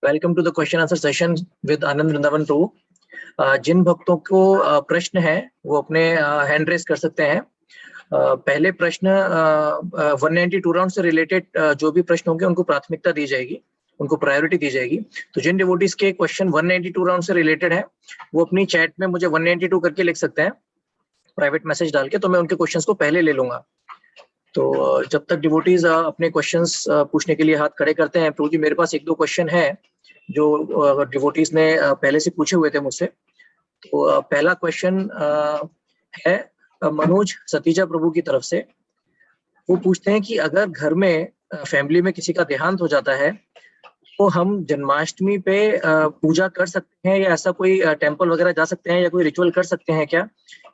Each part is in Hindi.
Welcome to the question answer session with Anand Vrindavan Prabhu. जिन भक्तों को प्रश्न है वो अपने हैंड रेस कर सकते हैं। पहले प्रश्न 192 राउंड से रिलेटेड जो भी प्रश्न होंगे उनको प्राथमिकता दी जाएगी, उनको प्रायोरिटी दी जाएगी। तो जिन डिवोटीज के क्वेश्चन 192 राउंड से रिलेटेड है वो अपनी चैट में मुझे 192 करके लिख सकते हैं, प्राइवेट मैसेज डाल के, तो मैं उनके क्वेश्चंस को पहले ले लूंगा। तो जब तक डिवोटीज अपने क्वेश्चंस पूछने के लिए हाथ खड़े करते हैं, प्रभु जी मेरे पास एक दो क्वेश्चन है जो डिवोटीज ने पहले से पूछे हुए थे मुझसे। तो पहला क्वेश्चन है मनोज सतीजा प्रभु की तरफ से। वो पूछते हैं कि अगर घर में फैमिली में किसी का देहांत हो जाता है तो हम जन्माष्टमी पे पूजा कर सकते हैं या ऐसा कोई टेंपल वगैरह जा सकते हैं या कोई रिचुअल कर सकते हैं क्या?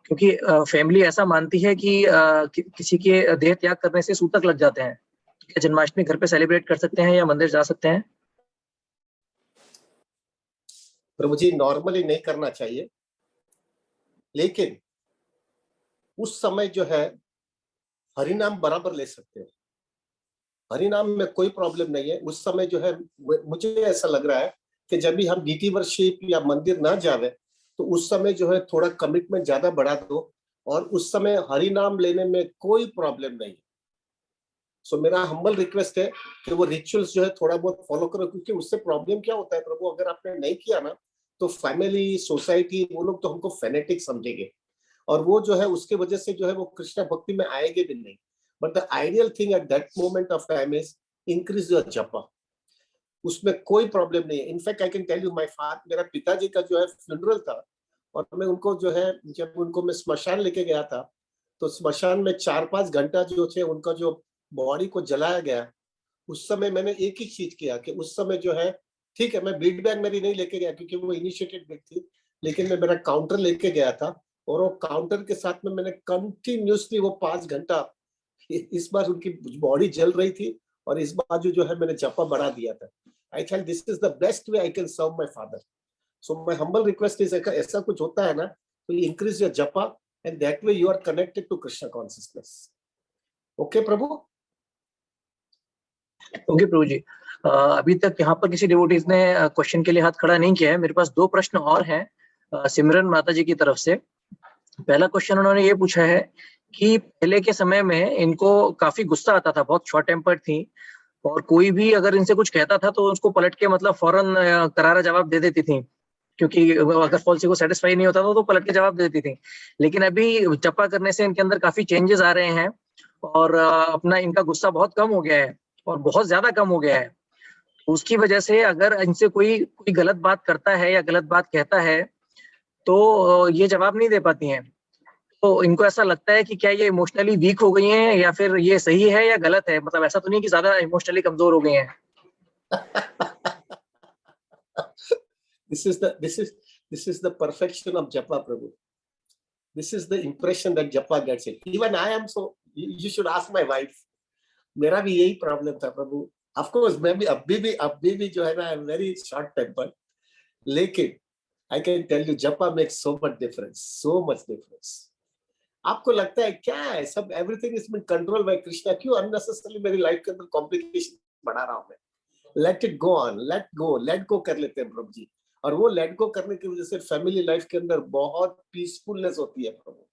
क्योंकि फैमिली ऐसा मानती है कि किसी के देह त्याग करने से सूतक लग जाते हैं। क्या जन्माष्टमी घर पे सेलिब्रेट कर सकते हैं या मंदिर जा सकते हैं? प्रभु जी नॉर्मली नहीं करना चाहिए, लेकिन उस समय जो है हरिनाम बराबर ले सकते हैं। हरिनाम में कोई प्रॉब्लम नहीं है। उस समय जो है मुझे ऐसा लग रहा है कि जब भी हम डीटी वर्शिप या मंदिर ना जावे तो उस समय जो है थोड़ा कमिटमेंट ज्यादा बढ़ा दो और उस समय हरिनाम लेने में कोई प्रॉब्लम नहीं है। सो मेरा हम्बल रिक्वेस्ट है कि वो रिचुअल्स जो है थोड़ा बहुत फॉलो करो, क्योंकि उससे प्रॉब्लम क्या होता है प्रभु, अगर आपने नहीं किया ना तो फैमिली सोसाइटी वो लोग तो हमको फेनेटिक समझेंगे और वो जो है उसके वजह से जो है वो कृष्ण भक्ति में आएंगे भी नहीं। But the ideal thing at that moment of time is increase your japa. उसमें कोई प्रॉब्लम नहीं है। In fact I can tell you my father, मेरा पिताजी का जो है फ्यूनरल था और मैं उनको जो है जब उनको मैं स्मशान लेके गया था तो स्मशान में 4-5 घंटा जो थे उनका जो बॉडी को जलाया गया, उस समय मैंने एक ही चीज किया कि उस समय जो है ठीक है मैं बीट बैग मेरी नहीं लेके गया क्योंकि वो इनिशिएटेड बीट थी, लेकिन मैं मेरा काउंटर लेके गया था और वो काउंटर के साथ में मैंने कंटिन्यूसली वो 5 घंटा, इस बार उनकी बॉडी जल रही थी और इस बार जो है मैंने जपा बढ़ा दिया था। I think this is the best way I can serve my father. So my humble request is ऐसा कुछ होता है ना तो increase your japa and that way you are connected to Krishna consciousness. Okay Prabhu? Okay Prabhu ji. अभी तक यहाँ पर किसी डिवोटीज ने क्वेश्चन के लिए हाथ खड़ा नहीं किया है। मेरे पास दो प्रश्न और हैं सिमरन माता जी की तरफ से। पहला क्वेश्चन उन्होंने ये पूछा है कि पहले के समय में इनको काफी गुस्सा आता था, बहुत शॉर्ट टेम्पर्ड थी और कोई भी अगर इनसे कुछ कहता था तो उसको पलट के मतलब फौरन करारा जवाब दे देती थी, क्योंकि अगर फॉल्सी को सेटिस्फाई नहीं होता था तो पलट के जवाब दे देती थी। लेकिन अभी जपा करने से इनके अंदर काफी चेंजेस आ रहे हैं और अपना इनका गुस्सा बहुत कम हो गया है और बहुत ज्यादा कम हो गया है। उसकी वजह से अगर इनसे कोई गलत बात करता है या गलत बात कहता है तो ये जवाब नहीं दे पाती हैं। तो इनको ऐसा लगता है कि क्या ये इमोशनली वीक हो गई हैं या फिर ये सही है या गलत है? मतलब ऐसा तो नहीं कि ज्यादा इमोशनली कमजोर हो गई हैं? This is the perfection of japa, Prabhu. This is the impression that japa gets it. Even I am so. You should ask my wife. मेरा भी यही प्रॉब्लम था प्रभु। Of course मैं भी अभी भी जो है ना I'm very short tempered, लेकिन I can tell you japa makes so much difference. आपको लगता है क्या है सब everything is been controlled by Krishna, क्यों unnecessarily मेरी लाइफ के अंदर कॉम्प्लिकेशन बढ़ा रहा हूँ मैं? Let it go on, let go कर लेते हैं प्रभु जी। और वो लेट गो करने की वजह से फैमिली लाइफ के अंदर बहुत पीसफुलनेस होती है प्रभु।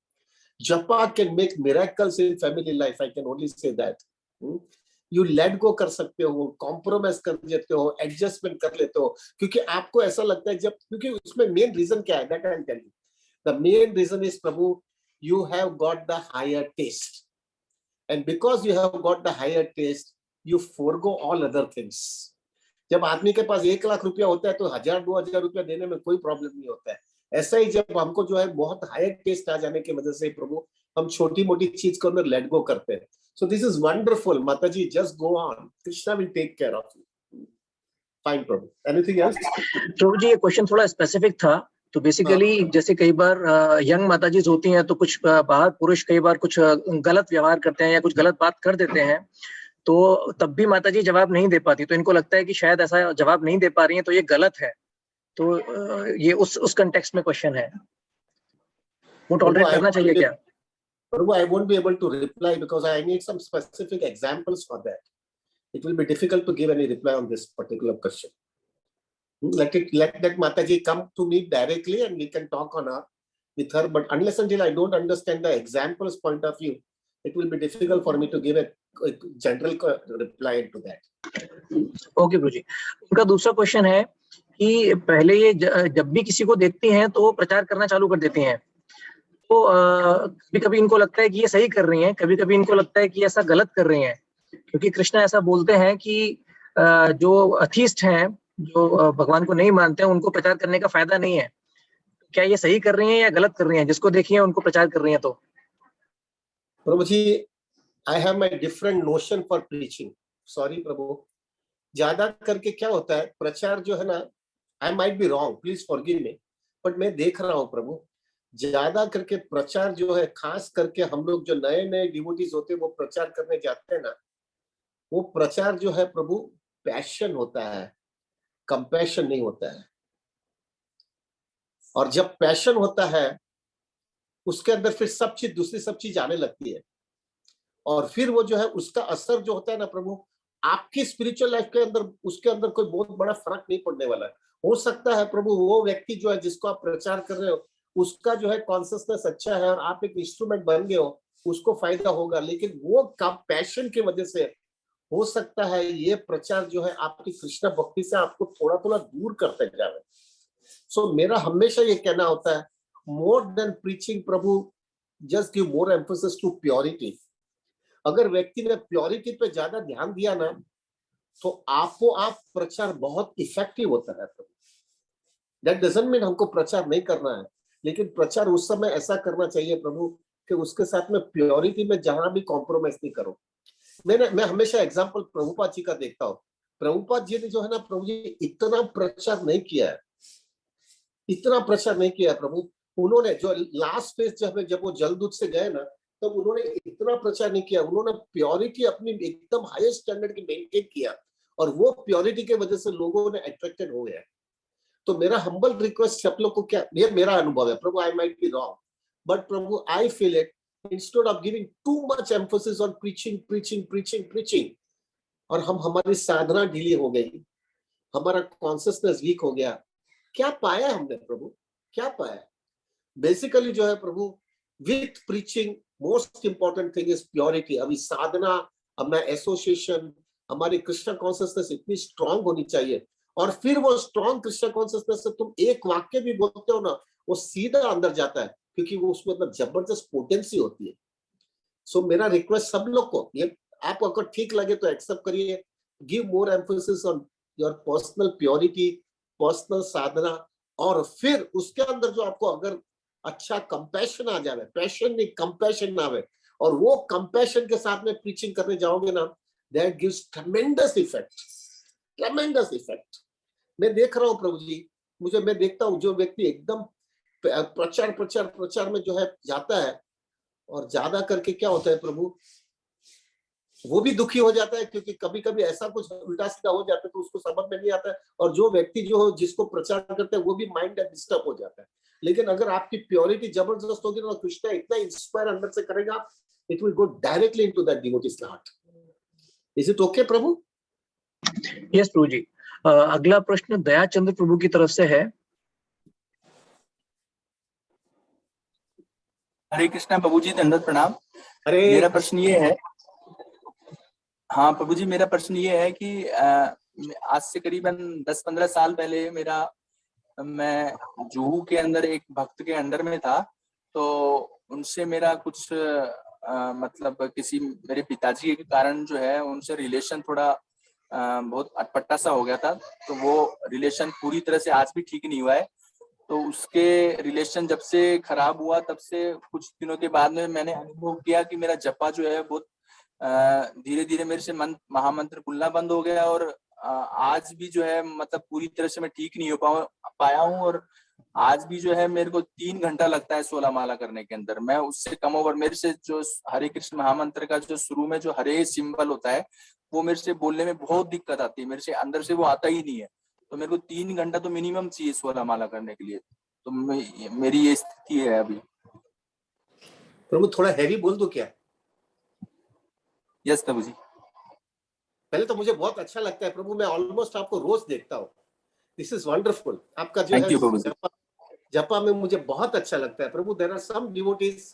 जपा can make miracles in family life, I can only say that. You let go कर सकते हो, कॉम्प्रोमाइज कर लेते हो, एडजस्टमेंट कर लेते हो, क्योंकि आपको ऐसा लगता है जब, क्योंकि उसमें मेन रीजन क्या है, that I will tell you. The main reason is Prabhu you have got the higher taste, and because you have got the higher taste you forgo all other things. जब आदमी के पास 1 लाख रुपया होता है तो 1000-2000 रुपया देने में कोई प्रॉब्लम नहीं होता है। ऐसा ही जब हमको जो है बहुत हायर टेस्ट आ जाने की वजह से प्रभु हम छोटी मोटी चीज को अंदर लेट गो करते हैं। So this is wonderful Mata ji, just go on, Krishna will take care of you. Fine Prabhu, anything else? Prabhu ji ये क्वेश्चन थोड़ा स्पेसिफिक था। तो बेसिकली जैसे कई बार यंग माता जी होती हैं तो कुछ बाहर पुरुष कई बार कुछ गलत व्यवहार करते हैं या कुछ गलत बात कर देते हैं, तो तब भी माता जी जवाब नहीं दे पाती, तो इनको लगता है कि शायद ऐसा जवाब नहीं दे पा रही हैं तो ये गलत है। तो ये उस कंटेक्स्ट में क्वेश्चन है, वो टॉलरेट करना चाहिए क्या? Prabhu, I won't be able to reply because I need some specific examples for that. It will be difficult to give any reply on this particular question. let that Mataji come to me directly and we can talk on her with her, but unless until I don't understand the example's point of view, it will be difficult for me to give a general reply to that. Okay Guruji, उनका दूसरा क्वेश्चन है कि पहले ये जब भी किसी को देखती हैं तो प्रचार करना चालू कर देती हैं, तो कभी-कभी इनको लगता है कि ये सही कर रही हैं, कभी-कभी इनको लगता है कि ऐसा गलत कर रही हैं, क्योंकि कृष्ण ऐसा बोलते हैं कि जो अथीस्ट हैं, जो भगवान को नहीं मानते हैं, उनको प्रचार करने का फायदा नहीं है। क्या ये सही कर रही हैं या गलत कर रही हैं? जिसको देखिए उनको प्रचार कर रही हैं तो। प्रभु जी, I have my different notion for preaching. Sorry प्रभु, ज्यादा करके क्या होता है, प्रचार जो है ना, I might be wrong, please forgive me, but मैं देख रहा हूँ प्रभु, ज्यादा करके प्रचार जो है, खास करके हम लोग जो नए नए डिवोटीज होते हैं वो प्रचार करने जाते हैं ना, वो प्रचार जो है प्रभु पैशन होता है, कंपैशन नहीं होता है। और जब पैशन होता है उसके अंदर फिर सब चीज, दूसरी सब चीज आने लगती है, और फिर वो जो है उसका असर जो होता है ना प्रभु, आपकी स्पिरिचुअल लाइफ के अंदर, उसके अंदर कोई बहुत बड़ा फर्क नहीं पड़ने वाला है। हो सकता है प्रभु वो व्यक्ति जो है जिसको आप प्रचार कर रहे हो, उसका जो है कॉन्सियसनेस अच्छा है और आप एक इंस्ट्रूमेंट बन गए हो, उसको फायदा होगा, लेकिन वो पैशन की वजह से हो सकता है ये प्रचार जो है आपकी कृष्ण भक्ति से आपको थोड़ा थोड़ा दूर करते जाए। सो मेरा हमेशा ये कहना होता है, more than preaching Prabhu, just give more emphasis to purity. अगर व्यक्ति ने प्योरिटी पे ज्यादा ध्यान दिया ना, तो आपको आप प्रचार बहुत इफेक्टिव होता है। दैट डजंट मीन हमको प्रचार नहीं करना है, लेकिन प्रचार उस समय ऐसा करना चाहिए प्रभु कि उसके साथ में प्योरिटी में जहां भी कॉम्प्रोमाइज नहीं करो। मैं हमेशा एग्जांपल प्रभुपाद जी का देखता हूँ। प्रभुपाद जी ने जो है ना प्रभु जी इतना प्रचार नहीं किया है, इतना प्रचार नहीं किया है प्रभु। उन्होंने जो लास्ट फेज जब वो जलदूत से गए ना, तब उन्होंने इतना प्रचार नहीं किया। उन्होंने प्योरिटी अपनी एकदम हाईएस्ट स्टैंडर्ड की मेंटेन किया, और वो प्योरिटी के वजह से लोगों ने अट्रैक्टेड हो गए। तो मेरा हम्बल रिक्वेस्ट सब लोग को, क्या ये मेरा अनुभव है Prabhu, I might be wrong, but Prabhu I feel it, instead of giving too much emphasis on preaching, और हमारी साधना ढीली हो गई, हमारा कॉन्सियसनेस वीक हो गया। क्या पाया हमने प्रभु, क्या पाया? बेसिकली जो है Prabhu, with preaching most important thing is purity. अभी साधना, अपना एसोसिएशन, हमारी कृष्ण कॉन्सियसनेस इतनी स्ट्रांग होनी चाहिए, और फिर वो स्ट्रांग कृष्ण कॉन्सियसनेस से तुम एक वाक्य भी बोलते हो ना, वो सीधा अंदर जाता है, क्योंकि वो उसमें अंदर जबरदस्त पोटेंसी होती है। सो मेरा रिक्वेस्ट सब लोग को, ये आपको अगर ठीक लगे तो एक्सेप्ट करिए, give more emphasis on your personal purity, personal sadhana, और फिर उसके अंदर जो आपको अगर अच्छा कंपैशन आ जाए, पैशन नहीं कंपैशन ना आवे, और वो कंपैशन के साथ में प्रीचिंग करने जाओगे ना, दैट गिव्स ट्रेमेंडस इफेक्ट, ट्रेमेंडस इफेक्ट। मैं देख रहा हूँ प्रभु जी, मैं देखता हूँ जो व्यक्ति एकदम प्रचार में जो है जाता है, और ज्यादा करके क्या होता है प्रभु, वो भी दुखी हो जाता है, क्योंकि कभी कभी ऐसा कुछ उल्टा सीधा हो जाता है तो उसको समझ में नहीं आता है, और जो व्यक्ति जो जिसको प्रचार करते हैं वो भी माइंड डिस्टर्ब हो जाता है। लेकिन अगर आपकी प्योरिटी जबरदस्त होगी ना, कृष्ण इतना इंस्पायर अंदर से करेगा, it will go directly into that devotee's heart. Is it okay Prabhu? Yes Prabhu ji. अगला प्रश्न दयाचंद्र प्रभु की तरफ से है। हरे कृष्णा प्रभु जी, दंडवत प्रणाम। मेरा प्रश्न ये है, हाँ प्रभु जी, मेरा प्रश्न ये है कि आज से करीबन 10-15 साल पहले मैं जुहू के अंदर एक भक्त के अंडर में था, तो उनसे मेरा कुछ मतलब किसी मेरे पिताजी के कारण जो है उनसे रिलेशन थोड़ा बहुत अटपटा सा हो गया था। तो वो रिलेशन पूरी तरह से आज भी ठीक नहीं हुआ है। तो उसके रिलेशन जब से खराब हुआ, तब से कुछ दिनों के बाद में मैंने अनुभव किया कि मेरा जपा जो है बहुत धीरे धीरे मेरे से महामंत्र बोलना बंद हो गया, और आज भी जो है मतलब पूरी तरह से मैं ठीक नहीं हो पाया हूँ। और आज भी जो है मेरे को 3 घंटा लगता है 16 माला करने के अंदर। मैं उससे कम ओवर, मेरे से जो हरे कृष्ण महामंत्र का जो शुरू में जो हरे सिंबल होता है, वो मेरे से बोलने में बहुत दिक्कत आती है, मेरे से अंदर से वो आता ही नहीं है। तो मेरे को 3 घंटा तो मिनिमम चाहिए 16 माला करने के लिए। तो मेरी ये स्थिति है अभी। प्रभु थोड़ा हैवी बोल दो क्या? यस प्रभु जी। पहले तो मुझे बहुत अच्छा लगता है प्रभु, मैं ऑलमोस्ट आपको रोज देखता हूँ, दिस इज वंडरफुल। आपका जो थैंक है यू प्रभु जी। जपा में मुझे बहुत अच्छा लगता है प्रभु। देयर आर सम डिवोटीज,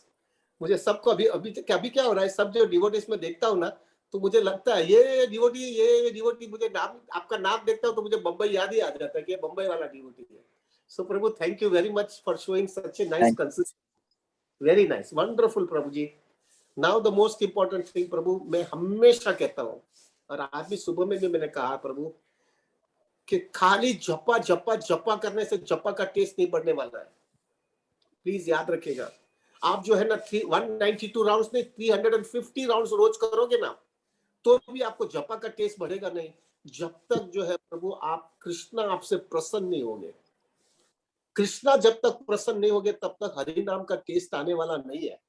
मुझे सबको अभी अभी क्या हो रहा है, सब जो डिवोटीज में देखता हूँ ना, तो मुझे लगता है ये डिवोटी मुझे नाम, आपका नाम देखता हूँ तो मुझे बम्बई याद ही आ जाता है कि ये बम्बई वाला डिवोटी है। So Prabhu thank you very much for showing such a nice consistency, very nice, wonderful Prabhu ji. Now the most important thing Prabhu, मैं हमेशा कहता हूँ और आज भी सुबह में भी मैंने कहा प्रभु कि खाली जपा जपा जपा करने से जपा का टेस्ट नहीं बढ़ने वाला है। प्लीज याद रखिएगा, आप जो है ना 192 राउंड्स नहीं 350 राउंड्स रोज करोगे ना, तो भी आपको जपा का टेस्ट बढ़ेगा नहीं, जब तक जो है प्रभु आप कृष्णा आपसे प्रसन्न नहीं होंगे। कृष्णा जब तक प्रसन्न नहीं होगे तब तक हरि नाम का टेस्ट आने वाला नहीं है।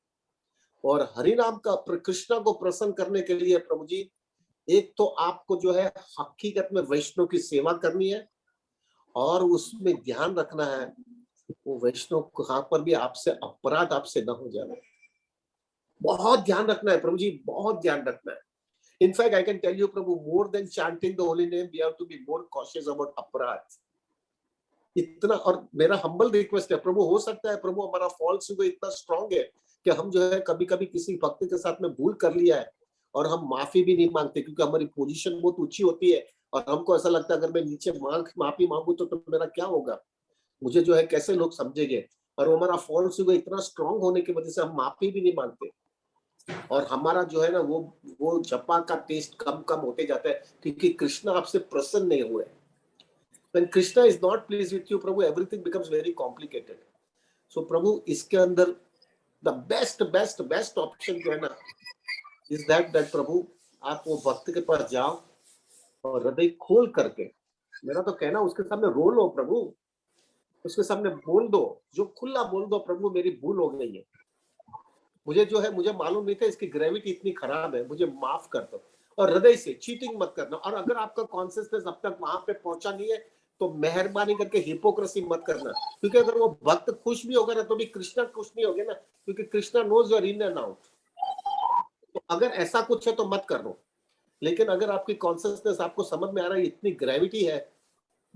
और हरि नाम का कृष्णा को प्रसन्न करने के लिए प्रभु जी, एक तो आपको जो है हकीकत में वैष्णव की सेवा करनी है, और उसमें ध्यान रखना है वो वैष्णव कहां पर भी आपसे अपराध आपसे न हो जाए। बहुत ध्यान रखना है प्रभु जी, बहुत ध्यान रखना है। In fact, I can tell you, Prabhu, more than chanting the holy name, we have to be more cautious about अपराध। इतना, और मेरा हम्बल रिक्वेस्ट है प्रभु, हो सकता है प्रभु हमारा फॉल्स ईगो इतना स्ट्रांग है कि हम जो है कभी कभी किसी भक्त के साथ में भूल कर लिया है और हम माफी भी नहीं मांगते, क्योंकि हमारी पोजीशन बहुत ऊंची होती है और हमको ऐसा लगता है अगर मैं नीचे माफी मांगू तो मेरा क्या होगा, मुझे जो है कैसे लोग समझेंगे। और वो हमारा फॉल्स ईगो इतना स्ट्रांग होने की वजह से हम माफी भी नहीं मांगते, और हमारा जो है ना वो जपा का टेस्ट कम कम होते जाता है, क्योंकि कृष्णा आपसे प्रसन्न नहीं हुए। When Krishna is not pleased with you, Prabhu, everything becomes very complicated. So प्रभु इसके अंदर the best option जो है ना is that प्रभु आप वो भक्त के पास जाओ और हृदय खोल करके, मेरा तो कहना उसके सामने रो लो प्रभु, उसके सामने बोल दो, जो खुला बोल दो प्रभु मेरी भूल हो गई है, मुझे जो है मुझे मालूम नहीं था इसकी ग्रेविटी इतनी खराब है, मुझे माफ कर दो। और हृदय से चीटिंग मत करना। और अगर आपका कॉन्सियसनेस अब तक वहां पे पहुंचा नहीं है तो मेहरबानी करके हिपोक्रेसी मत करना, क्योंकि अगर वो भक्त खुश भी होगा ना तो भी कृष्णा खुश नहीं होगे ना, क्योंकि Krishna knows your in and out. तो अगर ऐसा कुछ है तो मत करो, लेकिन अगर आपकी कॉन्सियसनेस आपको समझ में आ रहा है इतनी ग्रेविटी है,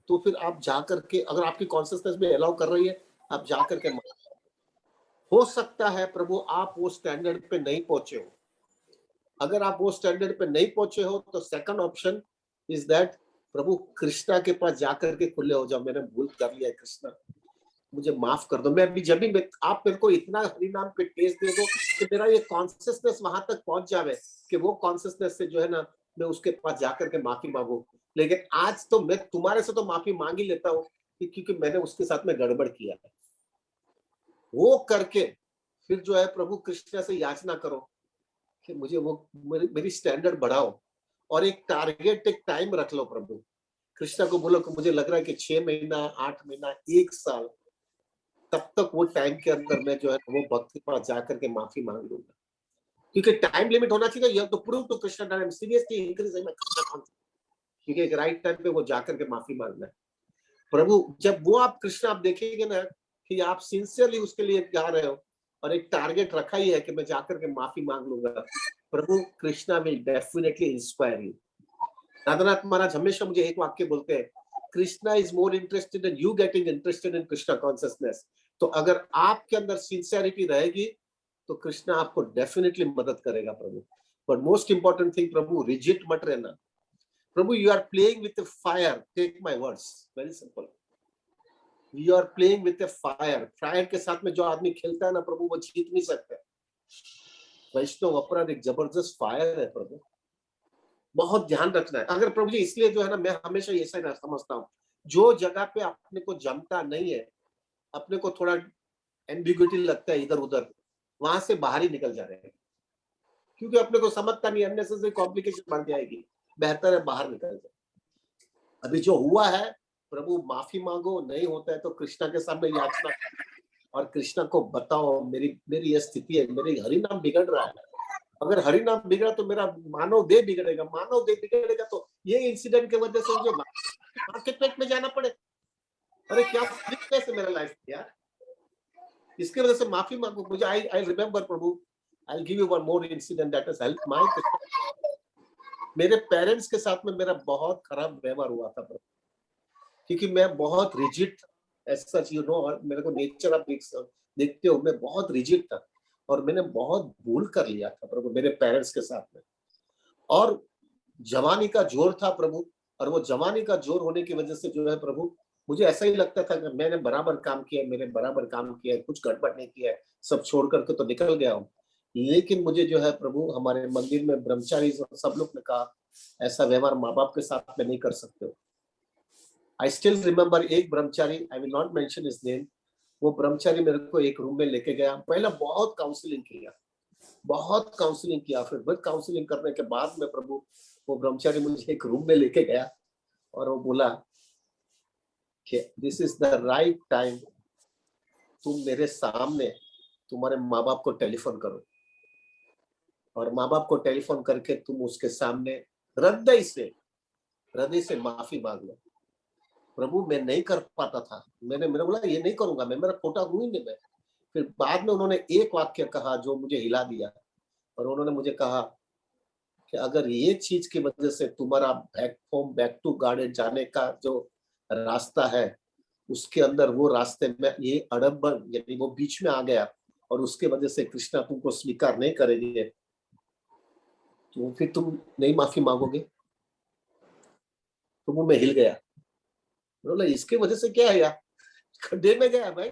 तो फिर आप जाकर के, अगर आपकी कॉन्सियसनेस में अलाउ कर रही है, आप जाकर के हो सकता है प्रभु आप वो स्टैंडर्ड पे नहीं पहुंचे हो। अगर आप वो स्टैंडर्ड पे नहीं पहुंचे हो तो सेकंड ऑप्शन इज दैट प्रभु कृष्णा के पास जाकर के खुले हो जाओ, मैंने भूल कर लिया है कृष्णा, मुझे माफ कर दो। मैं अभी जब भी आप मेरे को इतना हरि नाम पे टेस्ट दे दो कि मेरा ये कॉन्सियसनेस वहां तक पहुंच जावे कि वो कॉन्सियसनेस से जो है ना मैं उसके पास जाकर के माफी मांगू। लेकिन आज तो मैं तुम्हारे से तो माफी मांग ही लेता हूँ क्योंकि मैंने उसके साथ में गड़बड़ किया है। वो करके फिर जो है प्रभु कृष्ण से याचना करो कि मुझे वो मेरी स्टैंडर्ड बढ़ाओ, और एक टारगेट, एक टाइम रख लो प्रभु। कृष्णा को बोलो कि मुझे लग रहा है कि 6 महीना 8 महीना 1 साल तब तक वो टाइम के अंदर मैं जो है वो भक्त के पास जाकर के माफी मांग लूंगा, क्योंकि टाइम लिमिट होना चाहिए। You have to prove to Krishna that I am seriously increasing my Krishna consciousness, क्योंकि एक राइट टाइम पे वो जाकर के माफी मांगना है। प्रभु जब वो आप कृष्ण आप देखेंगे ना कि आप सिंसियरली उसके लिए जा रहे हो और एक टारगेट रखा ही है कि मैं जाकर के माफी मांग लूंगा, Prabhu Krishna will definitely inspire you. Nathnath Maharaj हमेशा मुझे एक वाक्य बोलते हैं, Krishna is more interested in you getting interested in Krishna consciousness. तो अगर आपके अंदर सिंसियरिटी रहेगी तो कृष्णा आपको डेफिनेटली मदद करेगा Prabhu. But most important thing Prabhu, rigid मत रहना Prabhu. You are playing with fire, take my words, very simple. You are playing with fire, fire के साथ में जो आदमी खेलता है ना प्रभु वो जीत नहीं सकता। वैष्णव अपराध एक जबरदस्त फायर है प्रभु, बहुत ध्यान रखना है। अगर प्रभु जी इसलिए जो है ना मैं हमेशा ऐसा समझता हूँ, जो जगह पे अपने को जमता नहीं है, अपने को थोड़ा एम्बिग्युइटी लगता है इधर उधर, वहां से बाहर ही निकल जा रहे हैं, क्योंकि अपने को समझता नहीं, अननेसेसरी कॉम्प्लिकेशन बढ़ जाएगी, बेहतर है बाहर निकल जाए। अभी जो हुआ है प्रभु माफी मांगो, नहीं होता है तो कृष्णा के सामने याचना और कृष्णा को बताओ मेरी यह स्थिति है, मेरी हरि नाम बिगड़ रहा है। अगर हरि नाम बिगड़ा तो मेरा मानव देह बिगड़ेगा, मानव देह बिगड़ेगा तो ये इंसिडेंट की वजह से मुझे मार्केट पेट में जाना पड़े, अरे क्या कैसे मेरा लाइफ यार, इसकी वजह से माफी मांगो। मुझे I remember Prabhu, I give you one more incident that has helped my. मेरे पेरेंट्स के साथ में मेरा बहुत खराब व्यवहार हुआ था प्रभु, क्योंकि मैं बहुत रिजिड ऐसा, यू नो, और मेरे को नेचर आप देखते हो, मैं बहुत रिजिड था और मैंने बहुत भूल कर लिया था प्रभु मेरे पेरेंट्स के साथ में। और जवानी का जोर था प्रभु, और वो जवानी का जोर होने की वजह से जो है प्रभु, मुझे ऐसा ही लगता था कि मैंने बराबर काम किया है, मैंने बराबर काम किया है, कुछ गड़बड़ नहीं किया है, सब छोड़ करके तो निकल गया हूँ। लेकिन मुझे जो है प्रभु, हमारे मंदिर में ब्रह्मचारी सब लोग ने कहा ऐसा व्यवहार माँ बाप के साथ में नहीं कर सकते हो। आई स्टिल रिमेम्बर एक ब्रह्मचारी, I will not mention his name, वो ब्रह्मचारी मेरे को एक रूम में लेके गया। पहला बहुत काउंसलिंग किया, फिर बहुत काउंसलिंग करने के बाद में प्रभु वो ब्रह्मचारी मुझे एक रूम में लेके गया और वो बोला कि this is the right time, तुम मेरे सामने तुम्हारे माँ बाप को टेलीफोन करो और माँ बाप को टेलीफोन करके तुम उसके सामने हृदय से माफी मांग लो। प्रभु मैं नहीं कर पाता था, मैंने बोला ये नहीं करूंगा मैं, मेरा खोटा हूं ही नहीं मैं। फिर बाद में उन्होंने एक वाक्य कहा जो मुझे हिला दिया, और उन्होंने मुझे कहा कि अगर ये चीज की वजह से तुम्हारा बैक टू गार्डन जाने का जो रास्ता है, उसके अंदर वो रास्ते में ये अड़बन यानी वो बीच में आ गया और उसके वजह से कृष्णा तुमको स्वीकार नहीं करेगी, तो फिर तुम नहीं माफी मांगोगे। तो वो मैं हिल गया, बोला इसके वजह से क्या है यार, खड्डे में गया भाई,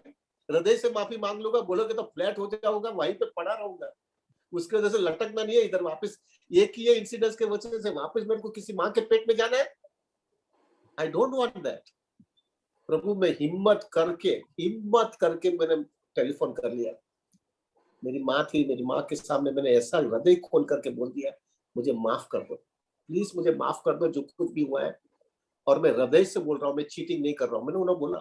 हृदय से माफी मांग लूंगा, बोलोगे तो फ्लैट हो जाऊंगा, वहीं पे पड़ा रहूंगा, उसके वजह से लटकना नहीं है इधर वापस। एक ही इंसिडेंट के वजह से वापस मेरे को किसी माँ के पेट में जाना है, आई डोंट वांट दैट। प्रभु मैं हिम्मत करके मैंने टेलीफोन कर लिया। मेरी माँ थी, मेरी माँ के सामने मैंने ऐसा हृदय खोल करके बोल दिया, मुझे माफ कर दो प्लीज, मुझे माफ कर दो जो कुछ भी हुआ है, और मैं हृदय से बोल रहा हूँ, मैं चीटिंग नहीं कर रहा हूँ। मैंने उन्हें बोला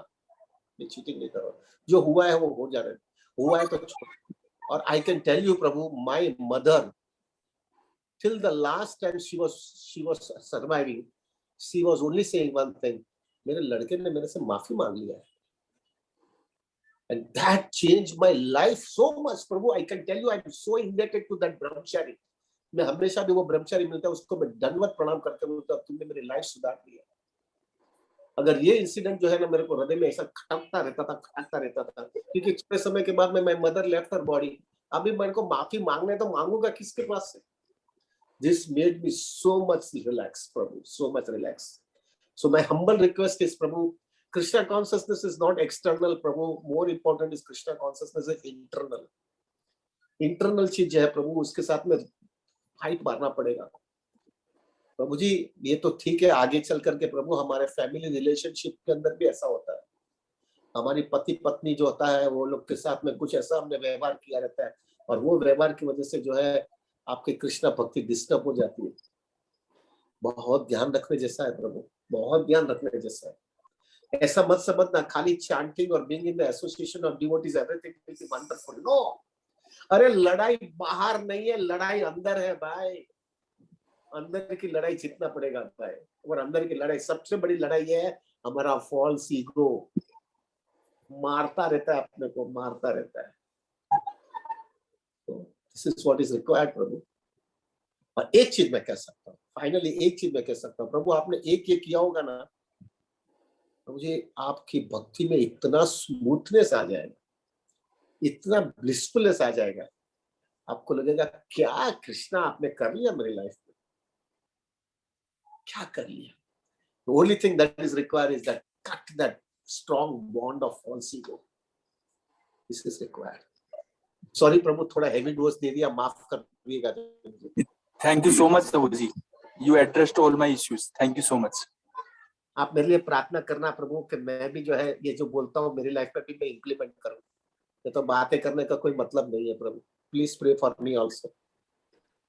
मैं चीटिंग नहीं कर रहा हूँ, जो हुआ है वो हो जा रहा है, हुआ है तो छोड़। और I can tell you Prabhu, my mother till the last time she was surviving, she was only saying one thing, मेरे लड़के ने मेरे से माफी मांग लिया है, and that changed my life so much Prabhu. I can tell you I'm so indebted to that ब्रह्मचारी। मैं हमेशा भी वो ब्रह्मचारी मिलता है उसको मैं दंडवत प्रणाम करके बोलता हूँ, तुमने मेरी लाइफ सुधार दी है। अगर ये इंसिडेंट जो है ना मेरे को हृदय में ऐसा खटकता रहता था, क्योंकि थोड़े समय के बाद में मैं मदर लेफ्ट हर बॉडी, अभी मेरे को माफी मांगने तो मांगूंगा किसके पास से। This made me so much relaxed, Prabhu, so much relaxed. So my humble request is, Prabhu, Krishna consciousness is not external, Prabhu. More important is Krishna consciousness is internal. Internal चीज है प्रभु, उसके साथ में फाइट मारना पड़ेगा। प्रभु जी ये तो ठीक है, आगे चल करके प्रभु हमारे फैमिली रिलेशनशिप के अंदर भी ऐसा होता है, हमारी पति पत्नी जो होता है वो लोग के साथ में कुछ ऐसा हमने व्यवहार किया रहता है, और वो व्यवहार की वजह से जो है आपकी कृष्णा भक्ति डिस्टर्ब हो जाती है। बहुत ध्यान रखने जैसा है प्रभु, बहुत ध्यान रखने जैसा है। ऐसा मत समझना खाली चैंटिंग और being in the association of devotees everything will be wonderful, no. अरे लड़ाई बाहर नहीं है, लड़ाई अंदर है भाई, अंदर की लड़ाई जीतना पड़ेगा भाई। और अंदर की लड़ाई सबसे बड़ी लड़ाई है हमारा फॉल्स ईगो, मारता रहता है अपने को, मारता रहता है। This is what is required Prabhu. और एक चीज मैं कह सकता हूँ, फाइनली एक चीज मैं कह सकता हूँ, प्रभु आपने एक ये किया होगा ना, मुझे आपकी भक्ति में इतना स्मूथनेस आ जाएगा, इतना ब्लिसफुलनेस आ जाएगा, आपको लगेगा क्या कृष्णा आपने कर लिया मेरी लाइफ में, क्या कर लिया। The only thing that is required is that cut that strong bond of false ego. This is required. Sorry प्रभु थोड़ा heavy dose दे दिया, माफ कर दीजिएगा। Thank you so much Prabhu ji, you addressed all my issues. Thank you so much. आप मेरे लिए प्रार्थना करना प्रभु कि मैं भी जो है ये जो बोलता हूँ मेरी लाइफ में भी मैं इम्प्लीमेंट करूँ। ये तो बातें करने का कोई मतलब नहीं है Prabhu. Please pray for me also.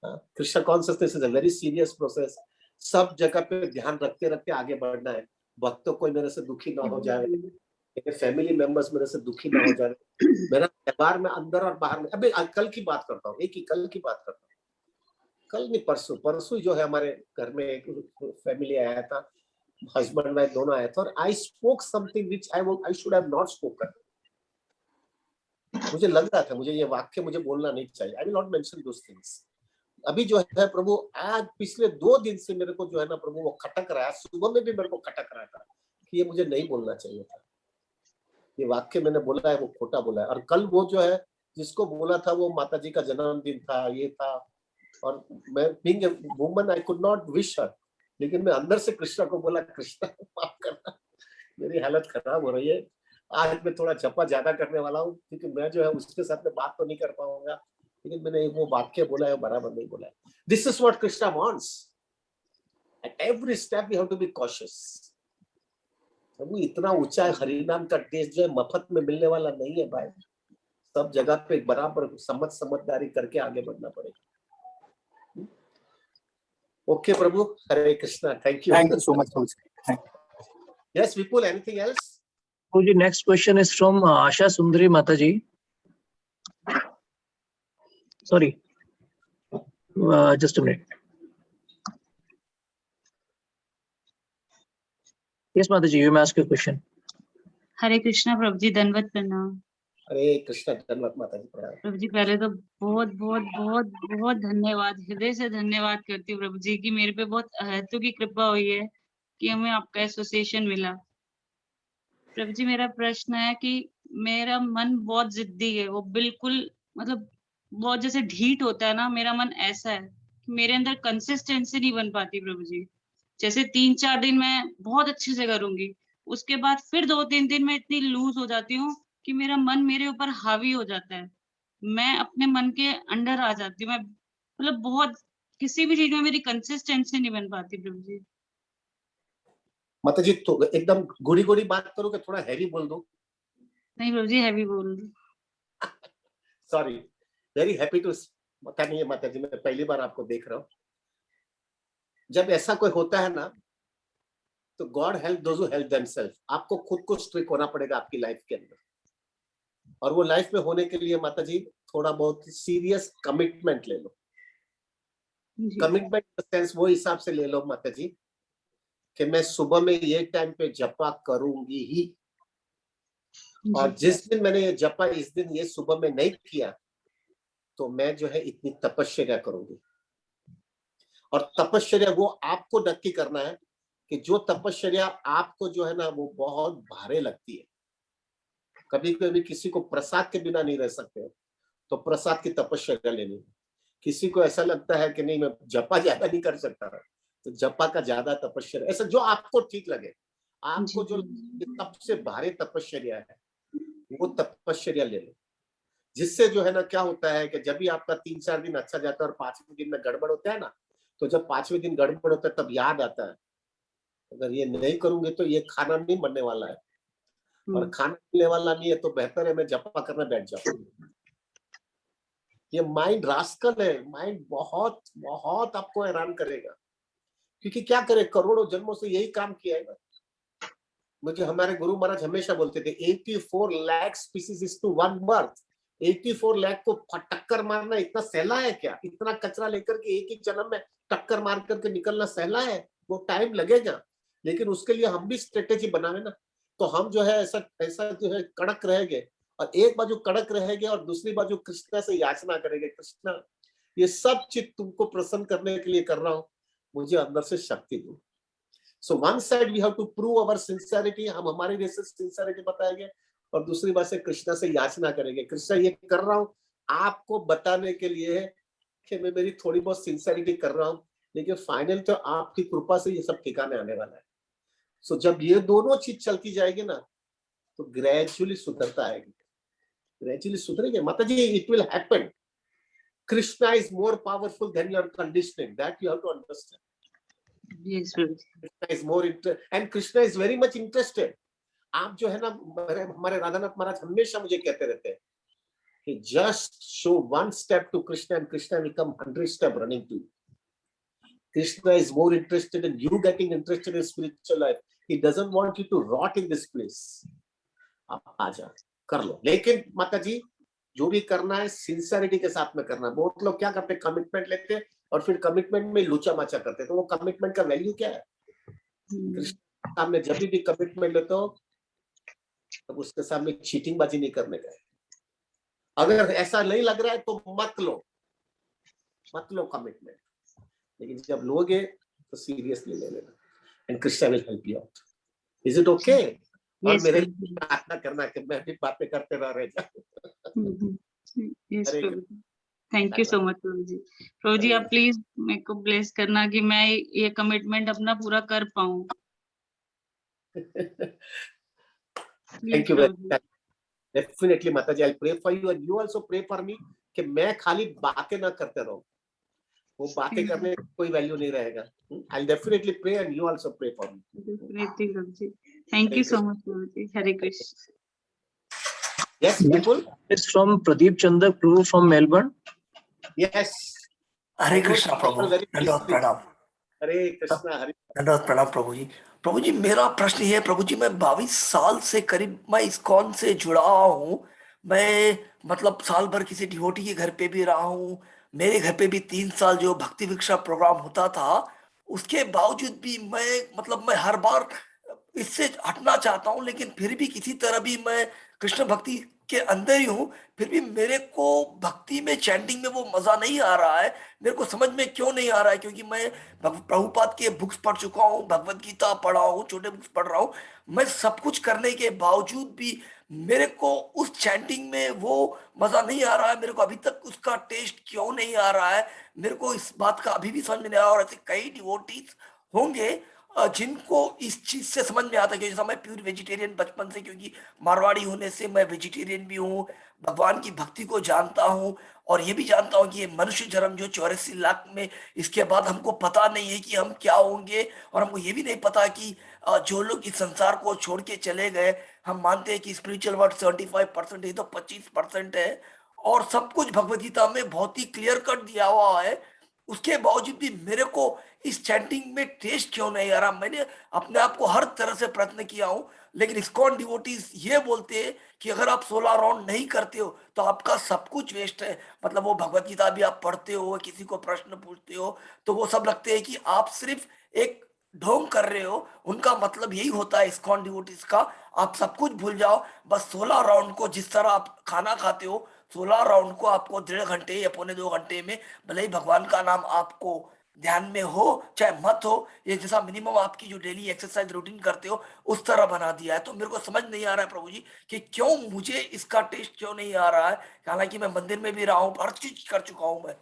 Krishna consciousness is a very serious process. सब जगह पे ध्यान रखते रखते आगे बढ़ना है। भक्तों कोई मेरे से दुखी ना हो जाए, मेरे फैमिली मेंबर्स मेरे से दुखी ना हो जाए, मेरा व्यवहार में अंदर और बाहर में। अभी कल की बात करता हूँ, एक ही कल की बात करता हूँ, कल नहीं परसों जो है हमारे घर में एक फैमिली आया था, हस्बैंड वाइफ दोनों आया था, और I spoke something which I should have not spoken. मुझे लग रहा था मुझे ये वाक्य मुझे बोलना नहीं चाहिए, I will not mention those things. अभी जो है प्रभु आज पिछले 2 दिन से मेरे को जो है ना प्रभु वो खटक रहा है, सुबह में भी मेरे को खटक रहा था कि ये मुझे नहीं बोलना चाहिए था, ये वाक्य मैंने बोला है वो खोटा बोला है। और कल वो जो है जिसको बोला था वो माता जी का जन्मदिन था, ये था, और मैं being a woman I could not wish her, लेकिन मैं अंदर से कृष्णा को बोला, कृष्णा माफ करना, मेरी हालत खराब हो रही है, आज मैं थोड़ा जपा ज्यादा करने वाला हूँ, क्योंकि मैं जो है उसके साथ में बात तो नहीं कर पाऊंगा, लेकिन मैंने वो वाक्य बोला है बराबर नहीं बोला है। This is what Krishna wants, at every step we have to be cautious. वो इतना ऊंचा हरिनाम का टेस्ट जो है मफत में मिलने वाला नहीं है भाई, सब जगह पे बराबर समझदारी करके आगे बढ़ना पड़ेगा। Okay Prabhu, Hare Krishna, thank you so much. Yes Vipul, anything else? जी next question is from Asha Sundari Mata ji, sorry just a minute. Yes Mata ji, you may ask your question. Hare Krishna Prabhu ji, दंडवत प्रणाम। हरे कृष्णा, धन्यवाद माता जी, प्रणाम। प्रभु जी पहले तो बहुत बहुत बहुत बहुत धन्यवाद, हृदय से धन्यवाद करती हूँ प्रभु जी की मेरे पे बहुत अहतों की कृपा हुई है कि हमें आपका एसोसिएशन मिला। प्रभु जी मेरा प्रश्न है कि मेरा मन बहुत जिद्दी है, वो बिल्कुल मतलब बहुत जैसे ढीठ होता है ना, मेरा मन ऐसा है कि मेरे अंदर कंसिस्टेंसी नहीं बन पाती प्रभु जी। जैसे 3-4 दिन मैं बहुत अच्छे से करूंगी, उसके बाद फिर 2-3 दिन में इतनी लूज हो जाती हूँ कि मेरा मन मेरे ऊपर हावी हो जाता है, मैं अपने मन के अंडर आ जाती हूँ, मैं मतलब बहुत किसी भी चीज में मेरी कंसिस्टेंसी नहीं बन पाती प्रभु जी। माता जी तो एकदम गोरी गोरी बात करो कि थोड़ा हैवी बोल दो? नहीं प्रभु जी, हैवी बोल दो। सॉरी, वेरी हैप्पी टू, पता नहीं है माता जी, मैं पहली बार आपको देख रहा हूँ। जब ऐसा कोई होता है ना तो God help those who help themselves, आपको खुद को स्ट्रिक्ट होना पड़ेगा आपकी लाइफ के अंदर, और वो लाइफ में होने के लिए माता जी थोड़ा बहुत सीरियस कमिटमेंट ले लो। कमिटमेंट सेंस वो हिसाब से ले लो माता जी कि मैं सुबह में ये टाइम पे जपा करूंगी ही, और जिस दिन मैंने ये जपा इस दिन ये सुबह में नहीं किया तो मैं जो है इतनी तपस्या करूंगी। और तपस्या वो आपको नक्की करना है कि जो तपस्या आपको जो है ना वो बहुत भारे लगती है। कभी कभी किसी को प्रसाद के बिना नहीं रह सकते, तो प्रसाद की तपस्या लेनी है। किसी को ऐसा लगता है कि नहीं मैं जपा ज्यादा नहीं कर सकता, तो जपा का ज्यादा तपस्या, ऐसा जो आपको ठीक लगे, आपको जो सबसे भारी तपस्या है वो तपस्या ले लो। जिससे जो है ना क्या होता है कि जब भी आपका 3-4 दिन अच्छा जाता है और 5वें दिन में गड़बड़ होता है ना, तो जब 5वें दिन गड़बड़ होता है तब याद आता है अगर ये नहीं करूंगे तो ये खाना नहीं बनने वाला है, और खाना मिलने वाला नहीं है तो बेहतर है मैं जपा करने बैठ जाऊं। ये माइंड रास्कल है, माइंड बहुत बहुत आपको हैरान करेगा, क्योंकि क्या करे, करोड़ों जन्मों से यही काम किया है ना। मुझे हमारे गुरु महाराज हमेशा बोलते थे 84 lakh species is to one birth. 84 lakh को टक्कर मारना इतना सहला है क्या? इतना कचरा लेकर के एक एक जन्म में टक्कर मार करके निकलना सहला है? वो टाइम लगेगा, लेकिन उसके लिए हम भी स्ट्रेटेजी बनावे ना। तो हम जो है ऐसा ऐसा जो है कड़क रहेंगे, और एक बाजू कड़क रहेंगे और दूसरी बाजू कृष्णा से याचना करेंगे, कृष्णा ये सब चीज तुमको प्रसन्न करने के लिए कर रहा हूँ, मुझे अंदर से शक्ति दो। So one side we have to prove our sincerity, हम हमारे जैसे सिंसियरिटी बताएंगे, और दूसरी बात से कृष्णा से याचना करेंगे, कृष्णा ये कर रहा हूँ आपको बताने के लिए है कि मैं मेरी थोड़ी बहुत सिंसियरिटी कर रहा हूँ, लेकिन फाइनल तो आपकी कृपा से ये सब ठिकाने आने वाला है। सो जब ये दोनों चीज चलती जाएगी ना तो ग्रेजुअली सुधरता आएगी, ग्रेजुअली सुधरेंगे Mata ji, it will happen. Krishna is more powerful than your conditioning, that you have to understand. Yes, Prabhu. Krishna is more and Krishna is very much interested. आप जो है ना हमारे राधानाथ महाराज हमेशा मुझे कहते रहते हैं कि just show one step to Krishna and Krishna will come 100 steps running to you. Krishna is more interested in you getting interested in spiritual life. He doesn't want you to rot in this place. आप आ जाओ, कर लो, लेकिन माता जी जो भी करना है सिंसियरिटी के साथ में करना। बहुत लोग क्या करते हैं, कमिटमेंट लेते हैं और फिर कमिटमेंट में लूचा माचा करते हैं, तो वो कमिटमेंट का वैल्यू क्या है? कृष्ण के सामने जब भी कमिटमेंट लेते हो तब उसके सामने चीटिंग बाजी नहीं करने का है। अगर ऐसा नहीं लग रहा है तो मत लो कमिटमेंट, लेकिन जब लोगे तो सीरियसली ले लेना, and Krishna will help you out. Is it okay? और Yes, मेरे Prabhu. लिए प्रार्थना करना कि मैं भी बातें करते रह जाऊं। Yes, Hare Prabhu. Thank you so much, Prabhu जी. प्रभु जी, आप प्लीज मेरे को ब्लेस करना कि मैं ये कमिटमेंट अपना पूरा कर पाऊं. Thank you very much. Definitely Mata ji, I pray for you and you also pray for me कि मैं खाली बातें ना करते रहूं. वो बातें करने का कोई वैल्यू नहीं रहेगा. I definitely pray and you also pray for me. Definitely, Prabhu ji. Thank you so much, Prabhu ji. Hare Krishna. Yes, people. It's from Pradeep Chandra Prabhu from Melbourne. Yes. हरे कृष्णा प्रभु. धन्यवाद प्रणाम. हरे कृष्णा. हरे धन्यवाद प्रणाम प्रभु जी. प्रभु जी, मेरा प्रश्न ये है प्रभु जी, मैं 22 साल से करीब मैं इस्कॉन से जुड़ा हूँ. मैं मतलब साल भर किसी डिवोटी के घर पे भी रहा हूँ. मेरे घर पे भी 3 साल जो भक्ति भिक्षा प्रोग्राम होता था, उसके बावजूद भी मैं हर बार इससे हटना चाहता हूँ, लेकिन फिर भी किसी तरह भी मैं कृष्ण भक्ति के अंदर ही हूँ. फिर भी मेरे को भक्ति में, चैंटिंग में वो मजा नहीं आ रहा है. मेरे को समझ में क्यों नहीं आ रहा है, क्योंकि मैं प्रभुपाद के बुक्स पढ़ चुका हूँ, भगवत गीता पढ़ा हूँ, छोटे बुक्स पढ़ रहा हूँ. मैं सब कुछ करने के बावजूद भी मेरे को उस चैंटिंग में वो मजा नहीं आ रहा है. मेरे को अभी तक उसका टेस्ट क्यों नहीं आ रहा है, मेरे को इस बात का अभी भी समझ में नहीं आ रहा. और ऐसे कई डिवोटीज होंगे जिनको इस चीज से समझ में आता है. जैसा मैं प्योर वेजिटेरियन बचपन से, क्योंकि मारवाड़ी होने से मैं वेजिटेरियन भी हूँ, भगवान की भक्ति को जानता हूँ, और ये भी जानता हूँ कि ये मनुष्य जन्म जो 84 लाख में, इसके बाद हमको पता नहीं है कि हम क्या होंगे. और हमको ये भी नहीं पता कि जो लोग इस संसार को छोड़ के चले गए, हम मानते हैं कि स्पिरिचुअल वर्ल्ड 75% है, तो 25% है. और सब कुछ भगवद गीता में बहुत ही क्लियर कट दिया हुआ है. उसके बावजूद भी मेरे को इस चैंटिंग में टेस्ट क्यों नहीं आ रहा. मैंने अपने आप को हर तरह से प्रयत्न किया हूं, लेकिन इस्कॉन डिवोटीज ये बोलते हैं कि अगर आप 16 राउंड नहीं करते हो तो आपका सब कुछ वेस्ट है. मतलब वो भगवत गीता भी आप पढ़ते हो, किसी को प्रश्न पूछते हो, तो वो सब लगते हैं कि आप सिर्फ एक ढोंग कर रहे हो. उनका मतलब यही होता है इस्कॉन डिवोटीज का, आप सब कुछ भूल जाओ, बस 16 राउंड को, जिस तरह आप खाना खाते हो 16 राउंड को आपको 1.5 घंटे या 1.25 घंटे में, भले ही भगवान का नाम आपको ध्यान में हो चाहे मत हो, ये जैसा मिनिमम आपकी जो डेली एक्सरसाइज रूटीन करते हो उस तरह बना दिया है. तो मेरे को समझ नहीं आ रहा है प्रभु जी कि क्यों मुझे इसका टेस्ट क्यों नहीं आ रहा है. हालांकि मैं मंदिर में भी रहा हूँ, हर चीज कर चुका हूँ मैं.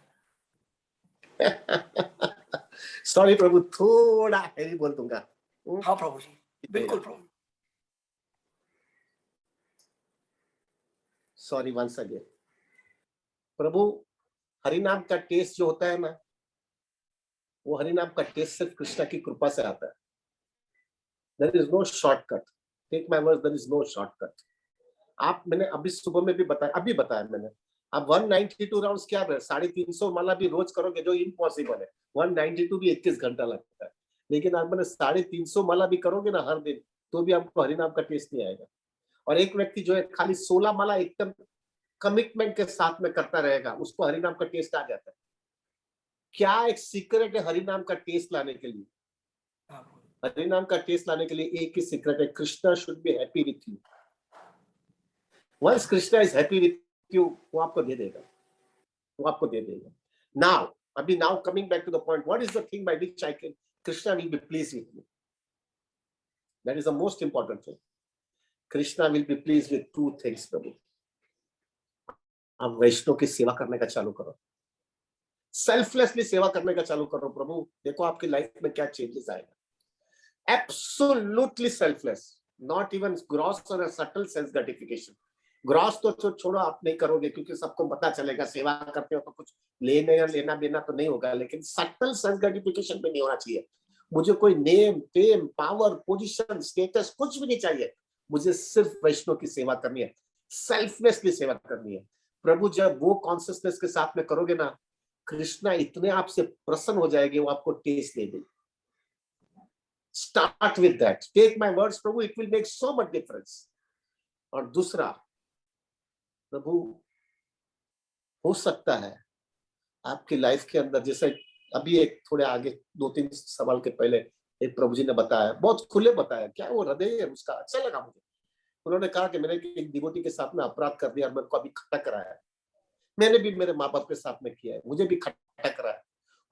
सॉरी प्रभु, थोड़ा हैवी बोल दूंगा. हाँ प्रभु जी, बिल्कुल Prabhu. Sorry once again. Prabhu, हरिनाम का टेस्ट जो होता है ना, वो हरिनाम का टेस्ट सिर्फ कृष्णा की कृपा से आता है. There is no shortcut. Take my words, there is no shortcut. आप, मैंने अभी सुबह में भी बताया मैंने, आप 192 राउंड्स क्या है, 350 माला भी रोज करोगे जो इम्पॉसिबल है. 192 भी 21 घंटा लगता है. लेकिन आप मैंने 350 माला भी करोगे ना हर दिन, तो भी आपको हरिनाम का टेस्ट नहीं आएगा. और एक व्यक्ति जो है खाली 16 माला एकदम कमिटमेंट के साथ में करता रहेगा, उसको हरिनाम का टेस्ट आ जाता है. क्या एक सीक्रेट है हरिनाम का टेस्ट लाने के लिए? हरिनाम का टेस्ट लाने के लिए एक ही सीक्रेट है, Krishna should be happy with you. Once Krishna is happy with you, वो आपको दे देगा, वो आपको दे देगा. Now coming back to the point, what is the thing by which I can Krishna will be pleased with me? That is the most important thing. Krishna will be pleased with two things Prabhu. आप वैष्णव की सेवा करने का चालू करो, सेल्फलेसली सेवा करने का चालू करो प्रभु. देखो आपकी लाइफ में क्या चेंजेस आएगा. Absolutely selfless, not even gross और सटल सेंस ग्रेटिफिकेशन. ग्रॉस तो छोड़ो, आप नहीं करोगे क्योंकि सबको पता चलेगा सेवा करते हो तो कुछ लेना देना तो नहीं होगा. लेकिन सटल सेंस ग्रेटिफिकेशन भी नहीं होना चाहिए. मुझे कोई name, fame, power, position, status कुछ भी नहीं चाहिए. मुझे सिर्फ वैष्णव की सेवा करनी है, सेल्फलेसली सेवा करनी है. प्रभु जब वो कॉन्शियसनेस के साथ में करोगे ना, कृष्णा इतने आपसे प्रसन्न हो जाएंगे, वो आपको टेस्ट दे देंगे. Start with that. Take my words Prabhu, it will make so much difference. और दूसरा प्रभु, हो सकता है आपकी लाइफ के अंदर, जैसे अभी एक थोड़े आगे 2-3 सवाल के पहले एक प्रभु जी ने बताया, बहुत खुले बताया, क्या वो हृदय है उसका, अच्छा लगा मुझे. उन्होंने कहा कि मैंने एक डिवोटी के साथ में अपराध कर दिया और मेरे को अभी खट्टा कराया. मैंने भी मेरे माँ बाप के साथ में किया है, मुझे भी खट्टा कराया.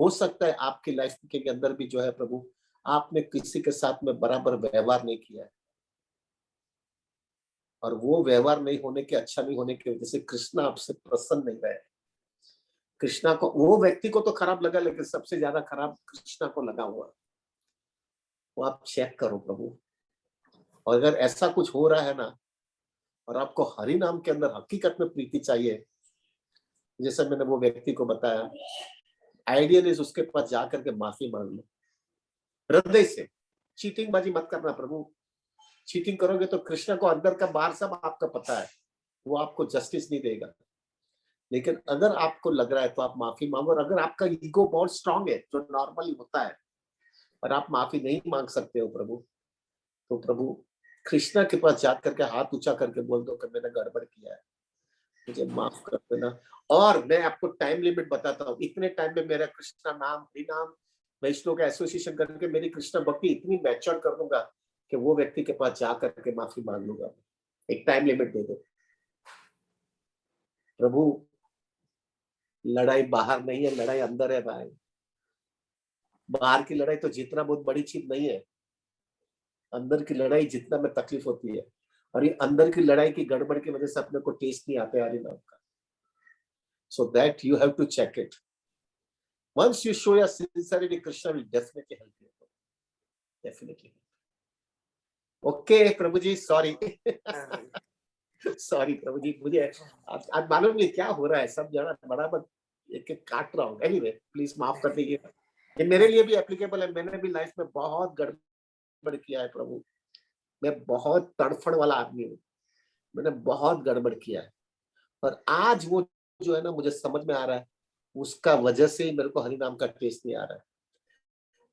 हो सकता है आपकी लाइफ के अंदर भी जो है प्रभु, आपने किसी के साथ में बराबर व्यवहार नहीं किया है. और वो व्यवहार नहीं होने के, अच्छा नहीं होने की वजह से कृष्णा आपसे प्रसन्न नहीं रहे। कृष्णा को, वो व्यक्ति को तो खराब लगा, लेकिन सबसे ज्यादा खराब कृष्णा को लगा हुआ। वो आप चेक करो प्रभु, और अगर ऐसा कुछ हो रहा है ना, और आपको हरि नाम के अंदर हकीकत में प्रीति चाहिए, जैसे मैंने वो व्यक्ति को बताया, आइडियल इज उसके पास जाकर के माफी मांग लो हृदय से। चीटिंग बाजी मत करना प्रभु। चीटिंग करोगे तो कृष्ण को अंदर का बाहर सब आपका पता है, वो आपको जस्टिस नहीं देगा। लेकिन अगर आपको लग रहा है तो आप माफी मांगो, और अगर आपका ईगो बहुत स्ट्रांग है, जो नॉर्मली होता है, और आप माफी नहीं मांग सकते हो प्रभु, तो प्रभु कृष्णा के पास जाकर के हाथ ऊंचा करके बोल दो कि मैंने गड़बड़ किया है, मुझे माफ कर देना। और मैं आपको टाइम लिमिट बताता हूँ, इतने टाइम में मेरा कृष्णा नाम, हरि नाम, वैष्णव का एसोसिएशन करके मेरी कृष्णा भक्ति इतनी मैच्योर कर दूंगा कि वो व्यक्ति के पास जा करके माफी मांग लूंगा। एक टाइम लिमिट दे दो प्रभु। लड़ाई बाहर नहीं है, लड़ाई अंदर है भाई। बाहर की लड़ाई तो जीतना बहुत बड़ी चीज नहीं है, अंदर की लड़ाई जितना में तकलीफ होती है। और ये अंदर की लड़ाई की गड़बड़ की वजह से अपने को टेस्ट नहीं आता हरि नाम का। So that you have to check it. Once you show your sincerity, Krishna will definitely help you. Definitely. Okay, Prabhu ji, sorry. Sorry प्रभु जी, मुझे आज मालूम नहीं क्या हो रहा है, सब जरा बराबर एक एक काट रहा हूँ। Anyway, प्लीज माफ कर दीजिए। ये मेरे लिए भी एप्लीकेबल है, मैंने भी लाइफ में बहुत गड़बड़ किया है प्रभु। मैं बहुत तड़फड़ वाला आदमी हूँ, मैंने बहुत गड़बड़ किया है, और आज वो जो है ना मुझे समझ में आ रहा है, उसका वजह से ही मेरे को हरि नाम का टेस्ट नहीं आ रहा है।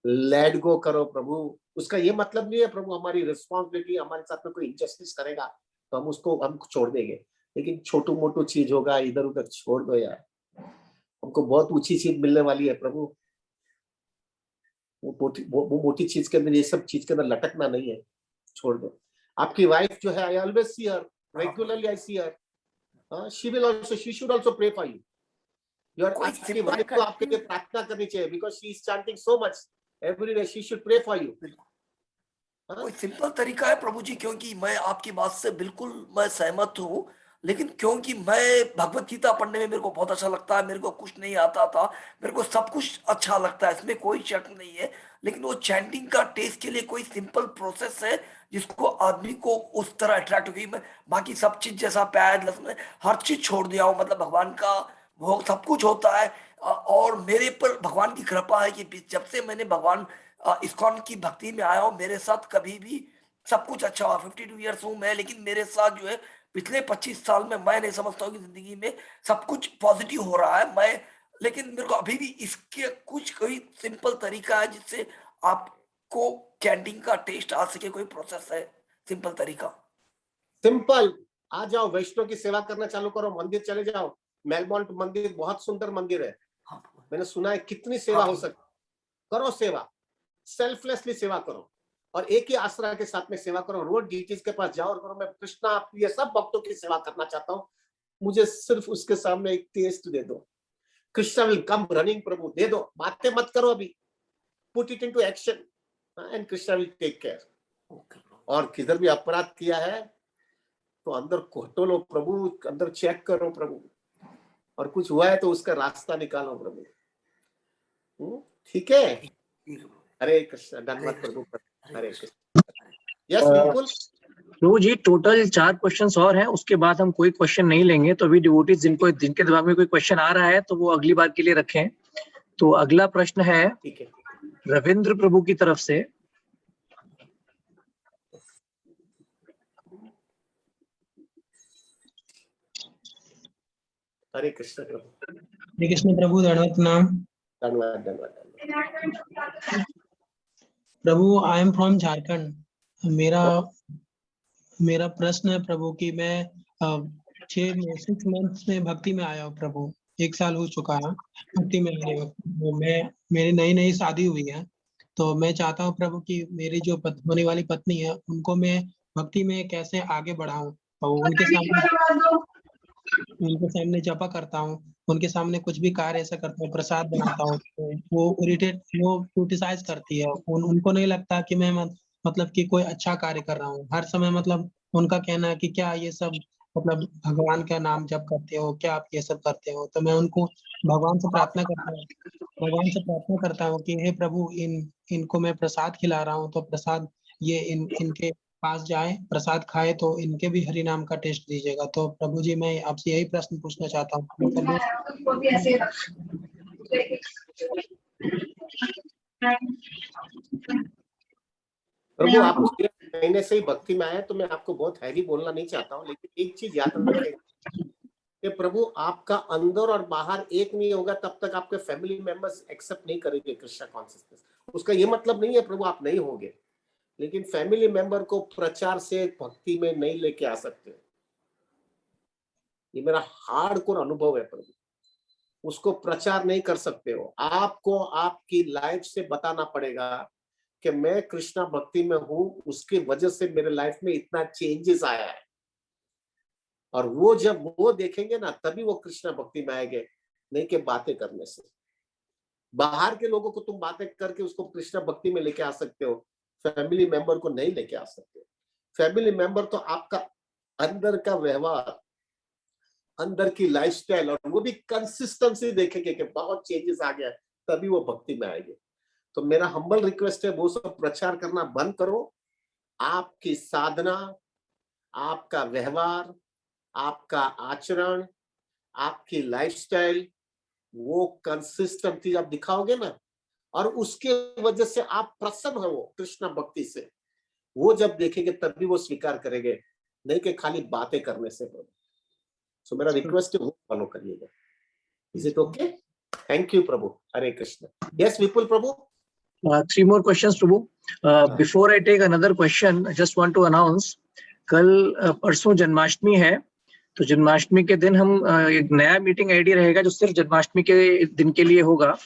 लेट गो करो प्रभु। उसका ये मतलब नहीं है प्रभु हमारी रिस्पॉन्सिबिलिटी, हमारे साथ में कोई इनजस्टिस करेगा तो हम छोड़ देंगे, लेकिन छोटू मोटू चीज होगा इधर उधर छोड़ दो यार। हमको बहुत ऊंची चीज मिलने वाली है प्रभु। वो मोटी चीज के अंदर, ये सब चीज के अंदर लटकना नहीं है, छोड़ दो। आपकी वाइफ जो है, I always see her regularly, I see her, she will also, she should also pray for you. आपकी वाइफ को आपके लिए प्रार्थना करनी चाहिए, because she is chanting so much every day. She should pray for you. कोई सिंपल तरीका है प्रभु जी, क्योंकि मैं आपकी बात से बिल्कुल मैं सहमत हूँ, लेकिन क्योंकि मैं भगवत गीता पढ़ने में मेरे को बहुत अच्छा लगता है, मेरे को कुछ नहीं आता था, मेरे को सब कुछ अच्छा लगता है, इसमें कोई शक नहीं है, लेकिन वो चैंटिंग का टेस्ट के लिए कोई सिंपल प्रोसेस है जिसको आदमी को उस तरह अट्रैक्ट हो गई। मैं बाकी सब चीज जैसा प्याज लहसुन हर चीज छोड़ दिया हूँ, मतलब भगवान का भोग सब कुछ होता है, और मेरे पर भगवान की कृपा है कि जब से मैंने भगवान इस्कॉन की भक्ति में आया हूँ, मेरे साथ कभी भी सब कुछ अच्छा हुआ। 52 ईयर्स हूँ मैं, लेकिन मेरे साथ जो है पिछले 25 साल में मैं नहीं समझता हूँ कि जिंदगी में सब कुछ पॉजिटिव हो रहा है। मैं, लेकिन मेरे को अभी भी इसके कुछ कोई सिंपल तरीका है जिससे आपको कैंटीन का टेस्ट आ सके, कोई प्रोसेस है सिंपल तरीका? सिंपल, आ जाओ वैष्णव की सेवा करना चालू करो, मंदिर चले जाओ। मेलबोर्न मंदिर बहुत सुंदर मंदिर है, मैंने सुना है कितनी सेवा हो सकती। करो सेवा, सेल्फलेसली सेवा करो, और एक ही आश्रय के साथ में सेवा करो। रोज डीटीज के पास जाओ और करो, मैं कृष्णा आपकी ये सब भक्तों की सेवा करना चाहता हूँ, मुझे सिर्फ उसके सामने एक टेस्ट दे दो। Krishna will come running, Prabhu दे दो, बातें मत करो अभी, put it into action and Krishna will take care. और किधर भी अपराध किया है तो अंदर कोटो लो प्रभु, अंदर चेक करो प्रभु, और कुछ हुआ है तो उसका रास्ता निकालो प्रभु। ठीक है? हरे कृष्ण, धन्यवाद प्रभु। हरे कृष्ण। यस बिल्कुल प्रभु जी, टोटल 4 क्वेश्चंस और हैं, उसके बाद हम कोई क्वेश्चन नहीं लेंगे। तो अभी डिवोटीज जिनके दिमाग में कोई क्वेश्चन आ रहा है तो वो अगली बार के लिए रखें। तो अगला प्रश्न है रविंद्र प्रभु की तरफ से। हरे कृष्ण प्रभु। हरे कृष्ण प्रभु, दंडवत नाम। धन्यवाद धन्यवाद प्रभु, आई एम फ्रॉम झारखंड। मेरा प्रश्न है प्रभु कि मैं 6 मंथ्स में भक्ति में आया हूँ प्रभु, 1 साल हो चुका है भक्ति में आने वक्त। मेरी नई शादी हुई है, तो मैं चाहता हूँ प्रभु कि मेरी जो होने वाली पत्नी है उनको मैं भक्ति में कैसे आगे बढ़ाऊं, और उनके सामने जपा करता हूँ, उनके सामने कुछ भी कार्य ऐसा करता हूँ, प्रसाद बनाता हूँ, तो वो क्रिटिसाइज करती है। उनको नहीं लगता कि मैं मतलब कि कोई अच्छा कार्य कर रहा हूँ। हर समय मतलब उनका कहना है कि क्या ये सब मतलब भगवान का नाम जप करते हो, क्या आप ये सब करते हो? तो मैं उनको भगवान से प्रार्थना करता हूँ कि हे प्रभु, इनको मैं प्रसाद खिला रहा हूँ, तो प्रसाद ये इनके पास जाए, प्रसाद खाए तो इनके भी हरि नाम का टेस्ट दीजिएगा। तो प्रभु जी, मैं आपसे यही प्रश्न पूछना चाहता हूँ, मैं कर लूं? प्रभु आप 6 महीने से ही भक्ति में आए, तो मैं आपको बहुत हैवी बोलना नहीं चाहता हूँ, लेकिन एक चीज याद रखें कि प्रभु आपका अंदर और बाहर एक नहीं होगा तब तक आपके फैमिली मेंबर्स एक्सेप्ट नहीं करेंगे कृष्णा कॉन्शियसनेस। उसका ये मतलब नहीं है प्रभु आप नहीं होंगे, लेकिन फैमिली मेंबर को प्रचार से भक्ति में नहीं लेके आ सकते। ये मेरा हार्डकोर अनुभव है प्रभु। उसको प्रचार नहीं कर सकते हो, आपको आपकी लाइफ से बताना पड़ेगा कि मैं कृष्णा भक्ति में हूं, उसकी वजह से मेरे लाइफ में इतना चेंजेस आया है। और वो जब वो देखेंगे ना तभी वो कृष्णा भक्ति में आएंगे, नहीं कि बातें करने से। बाहर के लोगों को तुम बातें करके उसको कृष्णा भक्ति में लेके आ सकते हो, फैमिली मेंबर को नहीं लेके आ सकते। फैमिली मेंबर तो आपका अंदर का व्यवहार, अंदर की लाइफस्टाइल, और वो भी कंसिस्टेंसी देखेंगे कि बहुत चेंजेस आ गया, तभी वो भक्ति में आएंगे। तो मेरा हम्बल रिक्वेस्ट है, वो सब प्रचार करना बंद करो। आपकी साधना, आपका व्यवहार, आपका आचरण, आपकी लाइफस्टाइल, वो कंसिस्टेंसी आप दिखाओगे ना, और उसके वजह से आप प्रसन्न हो कृष्णा भक्ति से, वो जब देखेंगे तभी वो स्वीकार करेंगे, नहीं कि खाली बातें करने से। सो मेरा रिक्वेस्ट है वो फॉलो करिएगा। Is it okay? Thank you Prabhu. Hare Krishna. Yes Vipul Prabhu. 3 more questions Prabhu. Before I take another question, I just want to announce, कल परसों जन्माष्टमी है, तो जन्माष्टमी के दिन हम एक नया मीटिंग आईडी रहेगा जो सिर्फ जन्माष्टमी के दिन के लिए होगा,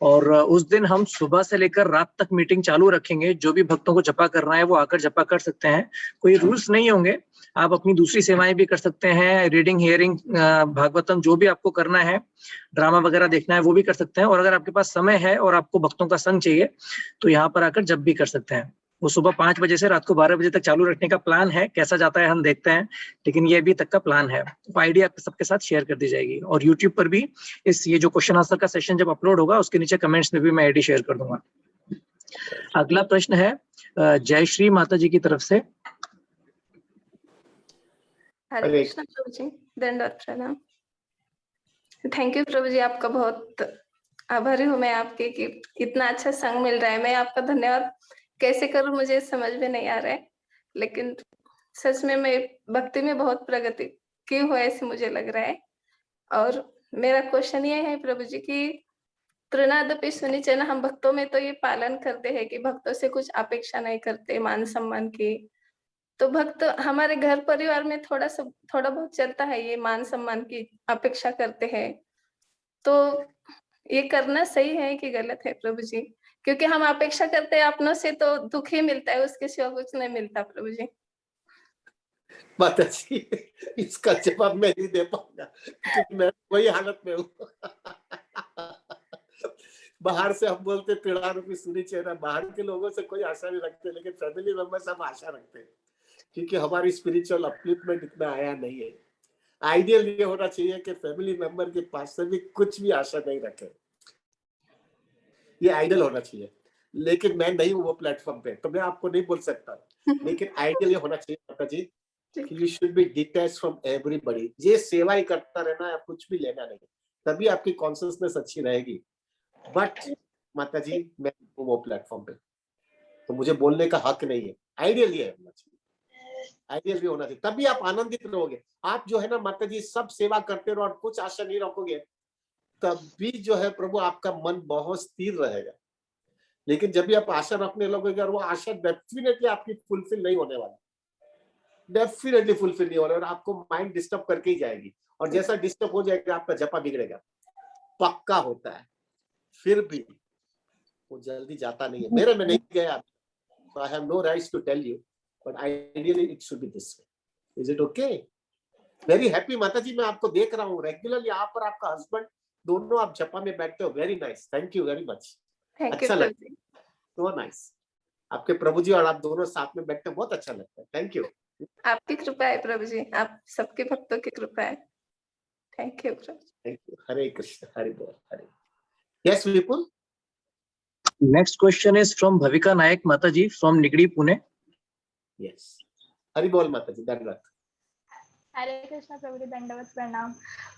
और उस दिन हम सुबह से लेकर रात तक मीटिंग चालू रखेंगे। जो भी भक्तों को जपा करना है वो आकर जपा कर सकते हैं, कोई रूल्स नहीं होंगे। आप अपनी दूसरी सेवाएं भी कर सकते हैं, रीडिंग, हियरिंग, भागवतम, जो भी आपको करना है, ड्रामा वगैरह देखना है वो भी कर सकते हैं। और अगर आपके पास समय है और आपको भक्तों का संग चाहिए तो यहाँ पर आकर जप भी कर सकते हैं। वो सुबह 5 बजे से रात को 12 बजे तक चालू रखने का प्लान है, कैसा जाता है हम देखते हैं, लेकिन ये अभी तक का प्लान है। तो आइडिया सबके साथ शेयर कर दी जाएगी, और यूट्यूब पर भी ये जो क्वेश्चन आंसर का सेशन जब अपलोड होगा उसके नीचे कमेंट्स में भी मैं आईडी शेयर कर दूंगा। अगला प्रश्न है जयश्री माता जी की तरफ से। हरे कृष्णा प्रभु जी, दंडवत प्रणाम। थैंक यू प्रभु जी, आपका बहुत आभारी हूँ मैं आपके कि इतना अच्छा संग मिल रहा है। मैं आपका धन्यवाद कैसे करूँ मुझे समझ में नहीं आ रहा है, लेकिन सच में मैं भक्ति में बहुत प्रगति की हो ऐसे मुझे लग रहा है। और मेरा क्वेश्चन ये है प्रभु जी कि तृणादपि सुनिचन, हम भक्तों में तो ये पालन करते हैं कि भक्तों से कुछ अपेक्षा नहीं करते मान सम्मान की, तो भक्त हमारे घर परिवार में थोड़ा बहुत चलता है, ये मान सम्मान की अपेक्षा करते हैं, तो ये करना सही है कि गलत है प्रभु जी? क्योंकि हम अपेक्षा करते हैं अपनों से तो दुख ही मिलता है, उसके सिवा कुछ नहीं मिलता प्रभु जी। माता जी इसका जवाब मैं नहीं दे पाऊंगा क्योंकि मैं वही हालत में हूँ। बाहर से हम बोलते तृणादपि सुनिचन, बाहर के लोगों से कोई आशा नहीं रखते, लेकिन फैमिली मेंबर सब आशा रखते हैं, क्योंकि हमारी स्पिरिचुअल अपलिफ्टमेंट इतना आया नहीं है। आइडियल ये होना चाहिए कि फैमिली मेंबर के पास से भी कुछ भी आशा नहीं रखे, ये आइडियल होना चाहिए। लेकिन मैं नहीं हूँ वो प्लेटफॉर्म पे, तो मैं आपको नहीं बोल सकता, लेकिन आइडियल ये होना चाहिए माता जी कि you should be detached from everybody. ये सेवा ही करता रहना है, कुछ भी लेना नहीं, तभी आपकी कॉन्शियसनेस अच्छी रहेगी। बट माता जी मैं वो प्लेटफॉर्म पे, तो मुझे बोलने का हक नहीं है। आइडियल ये होना चाहिए, आइडियल भी होना चाहिए, तभी आप आनंदित रहोगे। आप जो है ना माता जी सब सेवा करते रहो और कुछ आशा नहीं रखोगे, तभी जो है प्रभु आपका मन बहुत स्थिर रहेगा। लेकिन जब भी आप आशा रखने लगोगे और वो आशा डेफिनेटली आपकी फुलफिल नहीं होने वाली, डेफिनेटली फुलफिल नहीं होने, और आपको माइंड डिस्टर्ब करके ही जाएगी। और जैसा डिस्टर्ब हो जाएगा आपका जपा बिगड़ेगा, पक्का होता है। फिर भी वो जल्दी जाता नहीं है, मेरे में नहीं गया, so I have no rights to tell you, but ideally it should be this way. Is it okay? Very happy माता जी, मैं आपको देख रहा हूँ रेगुलरली, आप और आपका हस्बैंड दोनों आप जपा में बैठते हो। Very nice, thank you very much. अच्छा लगा, so nice। आपके प्रभु जी और आप दोनों साथ में बैठकर बहुत अच्छा लगता है। Thank you. आपकी कृपा है प्रभु जी, आप सबके भक्तों की कृपा है। Thank you Prabhu. Thank you. Hare Krishna, Hare बोल, Hare. Yes Vipul. Next question is from Bhavika Nayak Mataji from Nigri, Pune. Yes, Hari बोल माता जी, धन्यवाद। हरे कृष्णा प्रभु जी, दंडवत प्रणाम।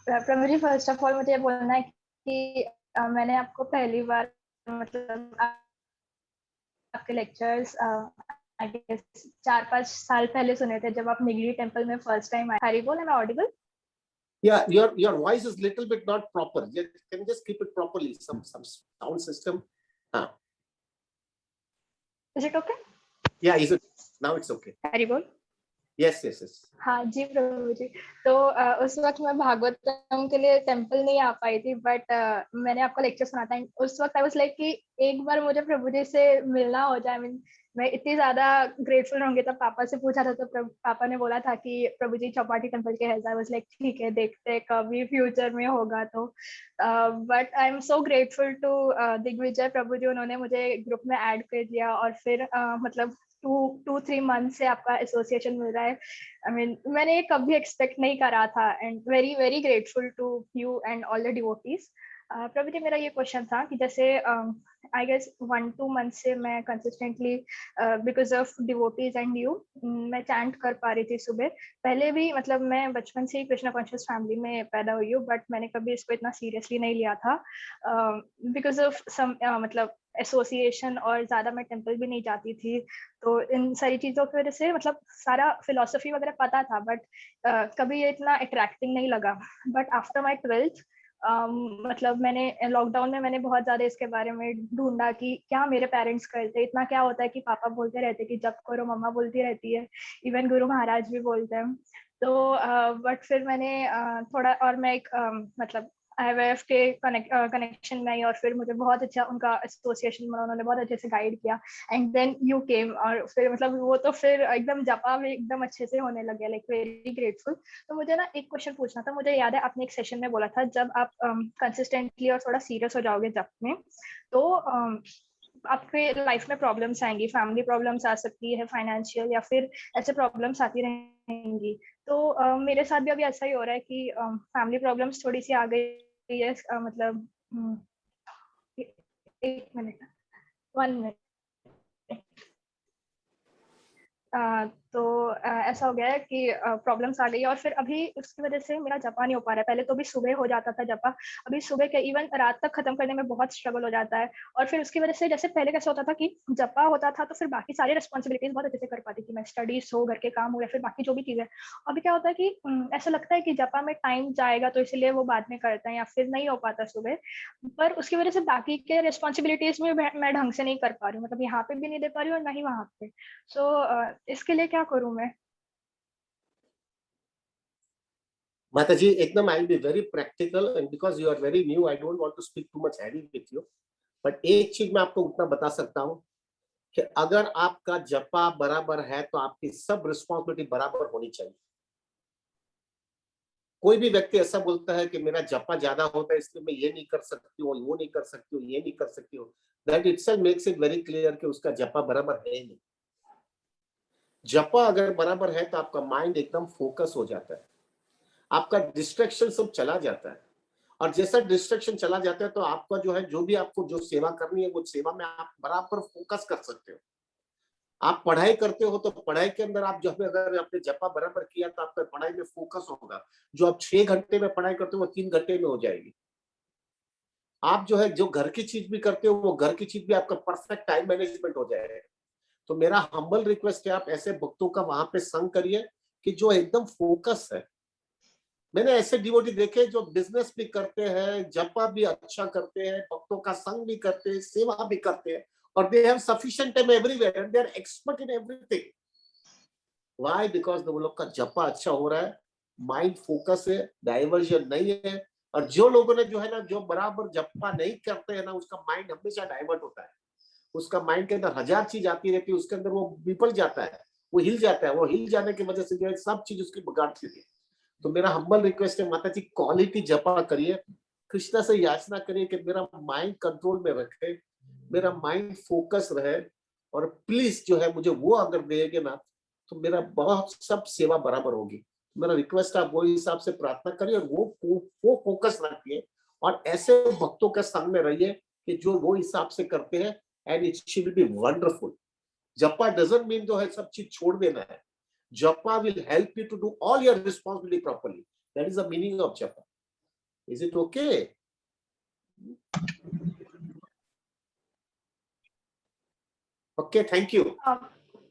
प्रभु जी, फर्स्ट ऑफ ऑल मुझे ये बोलना है कि मैंने आपको पहली बार मतलब आपके लेक्चर्स 4-5 साल पहले सुने थे जब आप निगली टेम्पल में फर्स्ट टाइम आए। हरि बोल, am I audible? Yeah, your voice is little bit not proper. You can just keep it properly. Some sound system. Is it okay? Yeah, is it now? It's okay. Hari बोल। Yes, yes, yes. हाँ जी प्रभु जी। तो उस वक्त मैं भागवतम के लिए टेम्पल नहीं आ पाई थी, बट मैंने आपका लेक्चर सुना था। उस वक्त आई वाज लाइक कि एक बार मुझे प्रभु जी से मिलना हो जाए। मैं इतनी ज्यादा ग्रेटफुल रहूंगी। तब पापा से पूछा था तो पापा ने बोला था कि प्रभु जी चौपाटी टेम्पल के हैं। आई वाज लाइक ठीक है, देखते हैं कभी फ्यूचर में होगा तो। But I am so grateful to Digvijay Prabhu ji, उन्होंने मुझे ग्रुप में ऐड कर दिया और फिर मतलब 2-3 मंथ से आपका एसोसिएशन मिल रहा है। I mean, मैंने ये कभी एक्सपेक्ट नहीं करा था and very very grateful to you and all the devotees. Prabhu ji, मेरा ये क्वेश्चन था कि जैसे आई गेस 1-2 मंथ से मैं consistently because of devotees and you मैं चैंट कर पा रही थी सुबह। पहले भी मतलब मैं बचपन से ही कृष्णा कॉन्शियस फैमिली में पैदा हुई हूँ, बट मैंने कभी इसको इतना सीरियसली नहीं लिया था बिकॉज ऑफ सम मतलब एसोसिएशन, और ज्यादा मैं टेम्पल भी नहीं जाती थी। तो इन सारी चीजों की वजह से मतलब सारा फिलोसफी वगैरह पता था, बट कभी ये इतना अट्रैक्टिंग नहीं लगा। बट आफ्टर माई 12th मतलब मैंने लॉकडाउन में मैंने बहुत ज्यादा इसके बारे में ढूंढा कि क्या मेरे पेरेंट्स करते। इतना क्या होता है कि पापा बोलते रहते कि जब करो, मम्मा बोलती रहती है, इवन गुरु महाराज भी बोलते हैं। तो बट फिर मैंने थोड़ा और मैं एक मतलब IWF के कनेक्शन में आई और फिर मुझे बहुत अच्छा उनका एसोसिएशन में उन्होंने बहुत अच्छे से गाइड किया एंड देन यू केम। और फिर मतलब वो तो फिर एकदम जपा भी एकदम अच्छे से होने लगे, लाइक वेरी ग्रेटफुल। तो मुझे ना एक क्वेश्चन पूछना था। मुझे याद है आपने एक सेशन में बोला था जब आप कंसिस्टेंटली और थोड़ा सीरियस हो जाओगे जप में तो आपके लाइफ में प्रॉब्लम्स आएंगी, फैमिली प्रॉब्लम्स आ सकती है, फाइनेंशियल या फिर ऐसे प्रॉब्लम्स आती रहेंगी। तो मेरे साथ भी अभी ऐसा ही हो रहा है कि फैमिली प्रॉब्लम्स थोड़ी सी आ गई है। मतलब 1 मिनट तो ऐसा हो गया है कि प्रॉब्लम्स आ गई है और फिर अभी उसकी वजह से मेरा जपा नहीं हो पा रहा है। पहले तो भी सुबह हो जाता था जपा, अभी सुबह के इवन रात तक खत्म करने में बहुत स्ट्रगल हो जाता है। और फिर उसकी वजह से जैसे पहले कैसे होता था कि जपा होता था तो फिर बाकी सारी रिस्पॉन्सिबिलिटीज बहुत अच्छे से कर पाती थी मैं, स्टडीज हो, घर के काम हो या फिर बाकी जो भी चीजें। अभी क्या होता है कि ऐसा लगता है कि जपा में टाइम जाएगा तो इसलिए वो बाद में करते हैं या फिर नहीं हो पाता सुबह, पर उसकी वजह से बाकी के रिस्पॉन्सिबिलिटीज में मैं ढंग से नहीं कर पा रही हूँ। मतलब यहाँ पे भी नहीं दे पा रही हूँ और ना ही वहां पे। सो इसके लिए क्या करूं मैं? माता जी एकदम I will be very practical and because you are very new I don't want to speak too much heavy with you, but एक चीज मैं आपको उतना बता सकता हूँ कि अगर आपका जपा बराबर है तो आपकी सब रिस्पॉन्सिबिलिटी बराबर होनी चाहिए। कोई भी व्यक्ति ऐसा बोलता है कि मेरा जपा ज्यादा होता है इसलिए मैं ये नहीं कर सकती हूँ, वो नहीं कर सकती हूँ, ये नहीं कर सकती हूँ, that itself makes it very clear कि उसका जपा बराबर है नहीं। जपा अगर बराबर है तो आपका माइंड एकदम फोकस हो जाता है, आपका डिस्ट्रैक्शन सब चला जाता है। और जैसा डिस्ट्रैक्शन चला जाता है तो आपका जो है जो भी आपको जो सेवा करनी है वो सेवा में आप बराबर फोकस कर सकते हो। आप पढ़ाई करते हो तो पढ़ाई के अंदर आप जो है अगर आपने जपा बराबर किया तो आपका पढ़ाई में फोकस होगा। जो आप 6 घंटे में पढ़ाई करते हो वो 3 घंटे में हो जाएगी। आप जो है जो घर की चीज भी करते हो वो घर की चीज भी आपका परफेक्ट टाइम मैनेजमेंट हो जाएगा। तो मेरा हम्बल रिक्वेस्ट है आप ऐसे भक्तों का वहां पे संग करिए कि जो एकदम फोकस है। मैंने ऐसे डिवोटी देखे जो बिजनेस भी करते हैं, जपा भी अच्छा करते हैं, भक्तों का संग भी करते हैं, सेवा भी करते हैं और they have sufficient time everywhere and they are expert in everything. Why? Because वो लोग का जपा अच्छा हो रहा है, माइंड फोकस है, डाइवर्जन नहीं है। और जो लोगों ने जो है ना जो बराबर जपा नहीं करते हैं ना उसका माइंड हमेशा डाइवर्ट होता है। उसका माइंड के अंदर 1000 चीज आती रहती है, उसके अंदर वो विफल जाता है, वो हिल जाता है। वो हिल जाने की वजह से जो है सब चीज उसकी बिगाड़ देती है। तो मेरा हम्बल रिक्वेस्ट है माता जी क्वालिटी जपा करिए, कृष्णा से याचना करिए कि मेरा माइंड कंट्रोल में रखे, मेरा माइंड फोकस रहे और प्लीज जो है मुझे वो अगर देंगे ना तो मेरा बहुत सब सेवा बराबर होगी। मेरा रिक्वेस्ट आप वो हिसाब से प्रार्थना करिए और वो फोकस रखिए और ऐसे भक्तों के संग में रहिए कि जो वो हिसाब से करते हैं, and it will be wonderful. Japa doesn't mean जो है सब चीज छोड़ देना है। Japa will help you to do all your responsibility properly. That is the meaning of japa. Is it okay? Okay, thank you.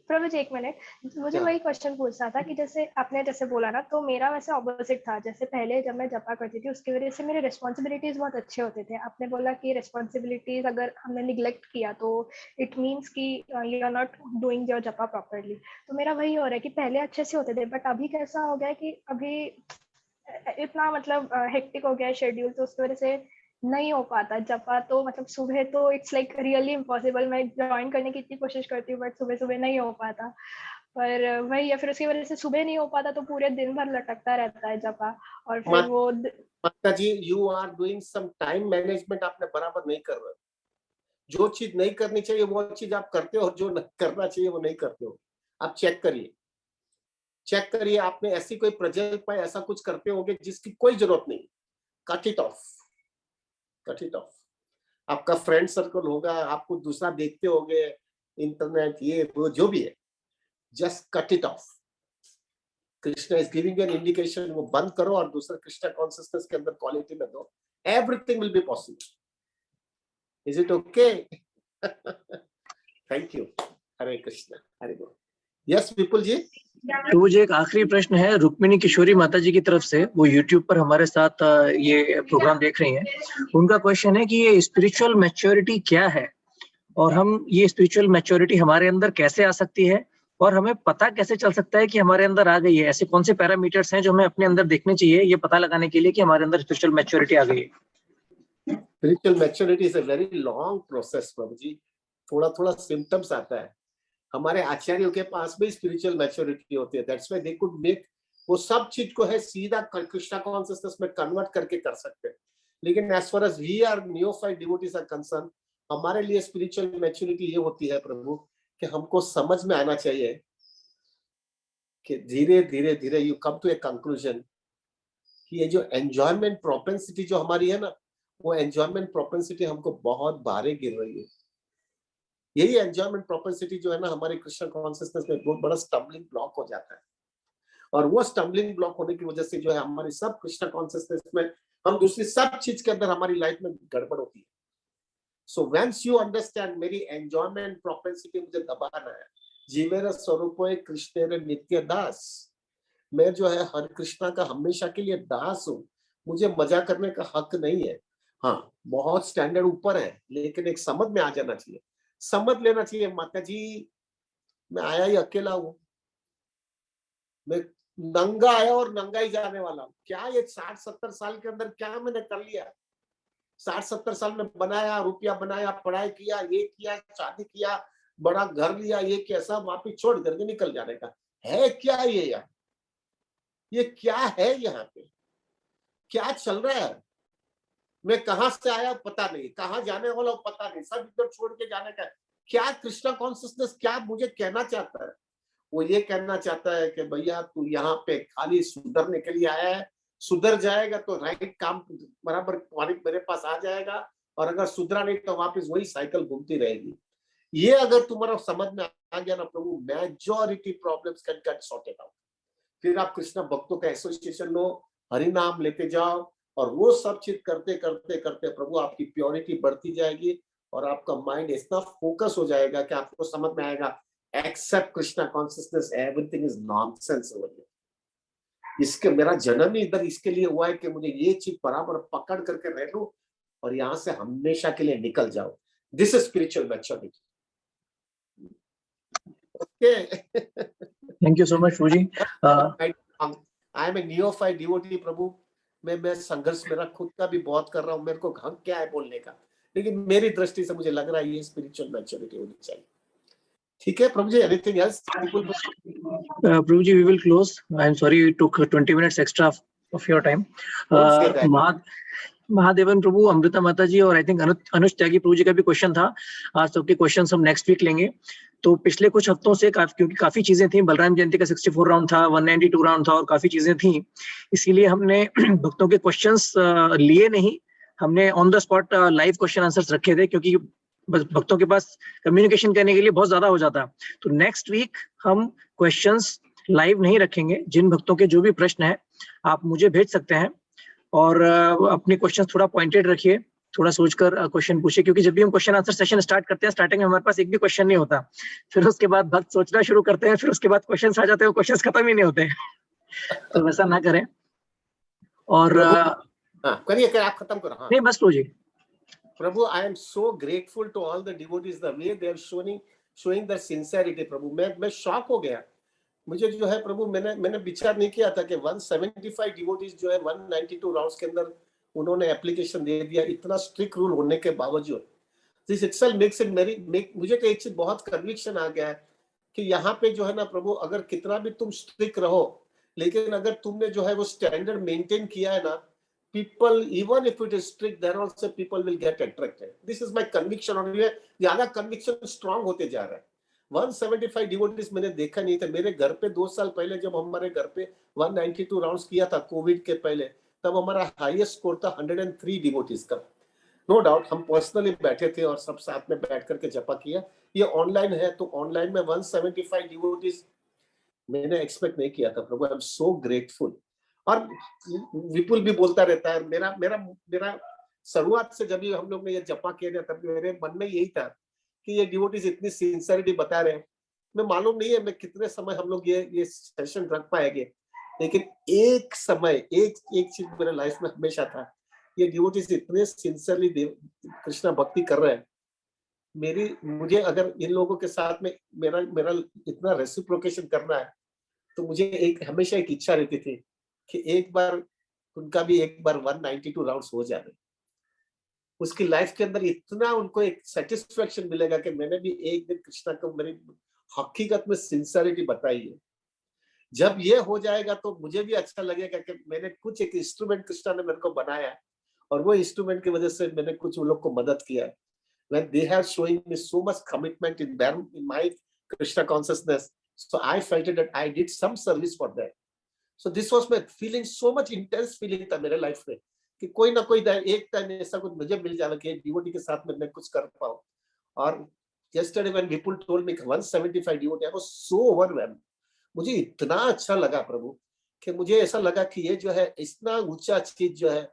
Prabhu ji एक मिनट, मुझे वही क्वेश्चन पूछना था कि जैसे आपने जैसे बोला ना, तो मेरा वैसे ऑपोजिट था। जैसे पहले जब मैं जपा करती थी उसकी वजह से मेरे रिस्पॉन्सिबिलिटीज बहुत अच्छे होते थे। आपने बोला कि रिस्पॉन्सिबिलिटीज अगर हमने निग्लेक्ट किया तो इट मीन्स कि you are not doing your japa properly. तो मेरा वही हो रहा है कि पहले अच्छे से होते थे, बट अभी कैसा हो गया है कि अभी इतना मतलब हेक्टिक हो गया है शेड्यूल, तो उसकी वजह से नहीं हो पाता जपा। तो मतलब सुबह तो इट्स लाइक रियली इम्पॉसिबल। मैं ज्वाइन करने की इतनी कोशिश करती हूँ बट सुबह सुबह नहीं हो पाता। पर वही है, फिर उसकी वजह से सुबह नहीं हो पाता तो पूरे दिन भर लटकता रहता है जपा। और फिर वो Mata ji, you are doing some time management, आपने बराबर नहीं कर रहे। जो चीज नहीं करनी चाहिए वो चीज आप करते हो, और जो करना चाहिए वो नहीं करते हो। आप चेक करिए आपने ऐसी कोई प्रोजेक्ट पाए, ऐसा कुछ करते होंगे जिसकी कोई जरूरत नहीं। Cut it of. आपका फ्रेंड सर्कल होगा, आपको दूसरा देखते होंगे, इंटरनेट ये वो जो भी है, just cut it of. Krishna is giving an indication, वो बंद करो और दूसरा कृष्णा कॉन्सियसनेस के अंदर क्वालिटी में दो। Everything will be possible. Is it okay? Thank you. Hare Krishna, Hare बोल। यस विपुल जी। तो मुझे एक आखिरी प्रश्न है रुक्मिणी किशोरी माता जी की तरफ से। वो यूट्यूब पर हमारे साथ ये प्रोग्राम देख रही हैं। उनका क्वेश्चन है कि ये स्पिरिचुअल मैच्योरिटी क्या है और हम ये स्पिरिचुअल मैच्योरिटी हमारे अंदर कैसे आ सकती है और हमें पता कैसे चल सकता है कि हमारे अंदर आ गई है? ऐसे कौन से पैरामीटर्स हैं जो हमें अपने अंदर देखने चाहिए ये पता लगाने के लिए कि हमारे अंदर स्पिरिचुअल मैच्योरिटी आ गई है? Spiritual maturity is a very long process Prabhu ji. थोड़ा सिम्टम्स आता है। हमारे आचार्यों के पास भी स्पिरिचुअल मैच्योरिटी होती है। That's why they could make, वो सब चीज को है सीधा कृष्णा कॉन्शियसनेस में कन्वर्ट करके कर सकते हैं। लेकिन as far as we are neophyte devotees are concern, हमारे लिए स्पिरिचुअल मैच्योरिटी ये होती है प्रभु कि हमको समझ में आना चाहिए कि धीरे धीरे you come to a conclusion कि ये जो एंजॉयमेंट प्रोपेंसिटी जो हमारी है ना, वो एंजॉयमेंट प्रोपेंसिटी हमको बहुत भारी गिर रही है। यही एंजॉयमेंट प्रोपेंसिटी जो है ना, हमारे कृष्ण कॉन्शियसनेस में बहुत बड़ा स्टम्बलिंग ब्लॉक हो जाता है। और वो स्टम्बलिंग ब्लॉक होने की वजह से जो है हमारी सब कृष्ण कॉन्शियसनेस में हम दूसरी सब चीज के अंदर हमारी लाइफ में गड़बड़ होती है। सो वंस यू अंडरस्टैंड मेरी एंजॉयमेंट प्रोपेंसिटी मुझे दबाना है, जीवेर स्वरूप कृष्ण नित्य दास, मैं जो है हर कृष्णा का हमेशा के लिए दास हूँ। मुझे मजा करने का हक नहीं है। हाँ, बहुत स्टैंडर्ड ऊपर है, लेकिन एक समझ में आ जाना चाहिए, समझ लेना चाहिए माता जी मैं आया ही अकेला हूं, मैं नंगा आया और नंगा ही जाने वाला हूं। क्या ये 60-70 साल के अंदर क्या मैंने कर लिया? 60-70 साल में बनाया, रुपया बनाया, पढ़ाई किया, ये किया, शादी किया, बड़ा घर लिया, ये कैसा वापिस छोड़ करके निकल जाने का है? क्या ये यार, ये क्या है? यहाँ पे क्या चल रहा है? मैं कहां से आया पता नहीं, कहां जाने वाला पता नहीं, सब इधर छोड़ के जाने का। क्या कृष्णा कॉन्शियसनेस क्या मुझे कहना चाहता है? वो ये कहना चाहता है कि भैया तू यहाँ पे खाली सुधरने के लिए आया है, सुधर जाएगा तो राइट काम बराबर मेरे पास आ जाएगा, और अगर सुधरा नहीं तो वापस वही साइकिल घूमती रहेगी। ये अगर तुम्हारा समझ में आ गया ना Prabhu, majority problems can get sorted out. फिर आप कृष्णा भक्तों का एसोसिएशन लो, हरि नाम लेते जाओ, और वो सब चीज करते करते करते प्रभु आपकी प्योरिटी बढ़ती जाएगी और आपका माइंड इतना फोकस हो जाएगा कि आपको समझ में आएगा except Krishna consciousness, everything is nonsense over here. इसके मेरा जन्म ही इधर इसके लिए हुआ है कि मुझे ये चीज बराबर पकड़ करके रह लूं और यहाँ से हमेशा के लिए निकल जाओ। This is spiritual maturity. Okay, thank you so much Prabhu ji. I am a neophyte devotee Prabhu. मैं संघर्ष मेरा खुद का भी बहुत कर रहा हूँ, मेरे को हक क्या है बोलने का, लेकिन मेरी दृष्टि से मुझे लग रहा है ये स्पिरिचुअल मैच्योरिटी होनी चाहिए। ठीक है Prabhu ji, anything else? Prabhu ji, we will close. I am sorry we took 20 minutes extra of your time. Mahadevan Prabhu, Amrita Mata ji और आई थिंक अनुज त्यागी प्रभु जी का भी क्वेश्चन था। आज सबके क्वेश्चन हम नेक्स्ट वीक लेंगे। तो पिछले कुछ हफ्तों से क्योंकि काफी चीजें थी, बलराम जयंती का 64 राउंड था, 192 राउंड था और काफी चीजें थी, इसीलिए हमने भक्तों के क्वेश्चंस लिए नहीं, हमने on the spot live question answers रखे थे, क्योंकि भक्तों के पास कम्युनिकेशन करने के लिए बहुत ज्यादा हो जाता। तो नेक्स्ट वीक हम क्वेश्चंस लाइव नहीं रखेंगे। जिन भक्तों के जो भी प्रश्न है आप मुझे भेज सकते हैं और अपने क्वेश्चन थोड़ा पॉइंटेड रखिए, थोड़ा सोचकर क्वेश्चन पूछिए, क्योंकि जब भी हम क्वेश्चन आंसर सेशन स्टार्ट करते हैं, स्टार्टिंग में हमारे पास एक भी क्वेश्चन नहीं होता, फिर उसके बाद भक्त सोचना शुरू करते हैं, फिर उसके बाद क्वेश्चंस आ जाते हैं, क्वेश्चंस खत्म ही नहीं होते तो वैसा ना करें। और करिए, आप खत्म करो। नहीं बस Prabhu ji. Prabhu, I am so grateful to all the devotees, the way they are showing the sincerity. Prabhu, मैं शॉक हो गया। मुझे जो है प्रभु, मैंने विचार नहीं किया था कि 175 डिवोटीज जो है 192 राउंड्स के अंदर उन्होंने एप्लीकेशन दे दिया, इतना स्ट्रिक्ट रूल होने के बावजूद। दिस इटसेल्फ मेक्स इट मुझे तो एक चीज बहुत कन्विक्शन आ गया है कि यहाँ पे जो है ना प्रभु, अगर कितना भी तुम स्ट्रिक्ट रहो, लेकिन अगर तुमने जो है वो स्टैंडर्ड मेंटेन किया है ना, people, even if it is strict, then also people will get attracted. This is my conviction, और ये ज्यादा conviction strong होते जा रहा है। 175 डिवोटीज मैंने देखा नहीं था। मेरे घर पे 2 साल पहले जब हमारे घर पे 192 राउंड्स किया था कोविड के पहले, तब हमारा हाईएस्ट स्कोर था 103 डिवोटीज का। नो डाउट हम पर्सनली बैठे थे और सब साथ में बैठ करके जपा किया। ये ऑनलाइन है, तो ऑनलाइन में 175 डिवोटीज मैंने एक्सपेक्ट नहीं किया था। प्रभु, आई एम सो ग्रेटफुल। और विपुल भी बोलता रहता है, मेरा शुरुआत से जब हम लोग ने ये जपा किया तब मेरे मन में यही था कि ये डिवोटीज इतनी सिंसियरिटी बता रहे हैं। मैं मालूम नहीं है मैं कितने समय हम लोग ये सेशन रख पाएंगे, लेकिन एक समय एक चीज मेरे लाइफ में हमेशा था, ये डिवोटीज इतने सिंसियरली कृष्णा भक्ति कर रहे हैं। मुझे अगर इन लोगों के साथ में मेरा इतना रेसिप्रोकेशन करना है, तो मुझे हमेशा एक इच्छा रहती थी कि एक बार उनका भी 192 राउंड्स हो जाए। उसकी लाइफ के अंदर इतना उनको एक सेटिस्फेक्शन मिलेगा कि मैंने भी एक दिन कृष्णा को मेरी हकीकत में सिंसियरिटी बताई है। जब ये हो जाएगा तो मुझे भी अच्छा लगेगा कि मैंने कुछ एक इंस्ट्रूमेंट कृष्णा ने मेरे को बनाया है, और वो इंस्ट्रूमेंट की वजह से मैंने कुछ उन लोग को मदद किया है। When they have showing me so much commitment in my Krishna consciousness, so I felt that I did some service for them. So this was my feeling, so much intense feeling था मेरे लाइफ में कि कोई ना कोई एक टाइम ऐसा कुछ मुझे मिल जाए कि डिवोटी के साथ में मैं कुछ कर पाऊँ। और yesterday when people told me 175 devotee, I was so overwhelmed. मुझे इतना अच्छा लगा प्रभु कि मुझे ऐसा लगा कि ये जो है इतना ऊंचा चीज जो है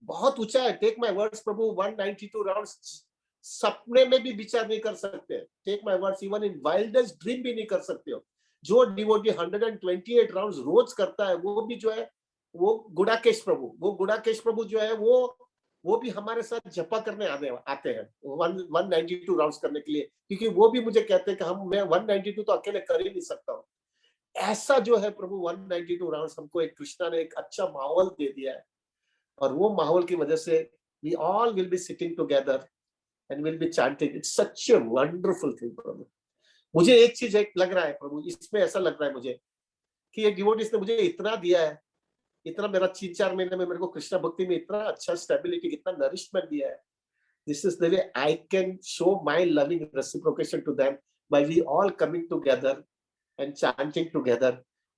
बहुत ऊंचा है। Take my words Prabhu, 192 rounds सपने में भी विचार नहीं कर सकते। Take my words, even in wildest dream भी नहीं कर सकते हो। जो डिवोटी 128 राउंड्स रोज करता है, वो भी जो है वो गुड़ाकेश प्रभु जो है वो भी हमारे साथ जपा करने आते हैं 192 राउंड्स करने के लिए, क्योंकि वो भी मुझे कहते हैं कि मैं 192 तो अकेले कर ही नहीं सकता हूँ। ऐसा जो है प्रभु 192 राउंड्स हमको एक कृष्णा ने एक अच्छा माहौल दे दिया है, और वो माहौल की वजह से we all will be sitting together and will be chanting. It's such a wonderful thing प्रभु। मुझे एक चीज लग रहा है प्रभु, इसमें ऐसा लग रहा है मुझे कि ये डिवोटीज ने मुझे इतना दिया है, इतना मेरा 3-4 महीने में मेरे को कृष्णा भक्ति में इतना अच्छा स्टेबिलिटी, इतना नरिशमेंट दिया है। This is the way I can show my loving reciprocation to them by we all coming together and chanting together।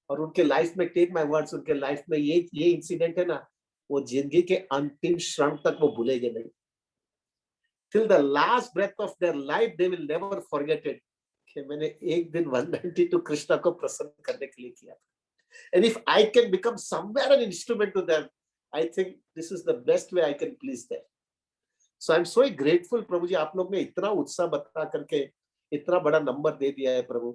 और उनके लाइफ में टेक माय वर्ड्स, उनके लाइफ में ये इंसिडेंट है ना, वो जिंदगी के अंतिम क्षण तक वो भूलेंगे नहीं। Till the last breath of their life they will never forget it कि मैंने एक दिन 192 कृष्णा को प्रसन्न करने के लिए किया था। And if I can become somewhere an instrument to them, I think this is the best way I can please them. So I'm so grateful प्रभु जी, आप लोग ने इतना उत्साह बता करके इतना बड़ा नंबर दे दिया है प्रभु,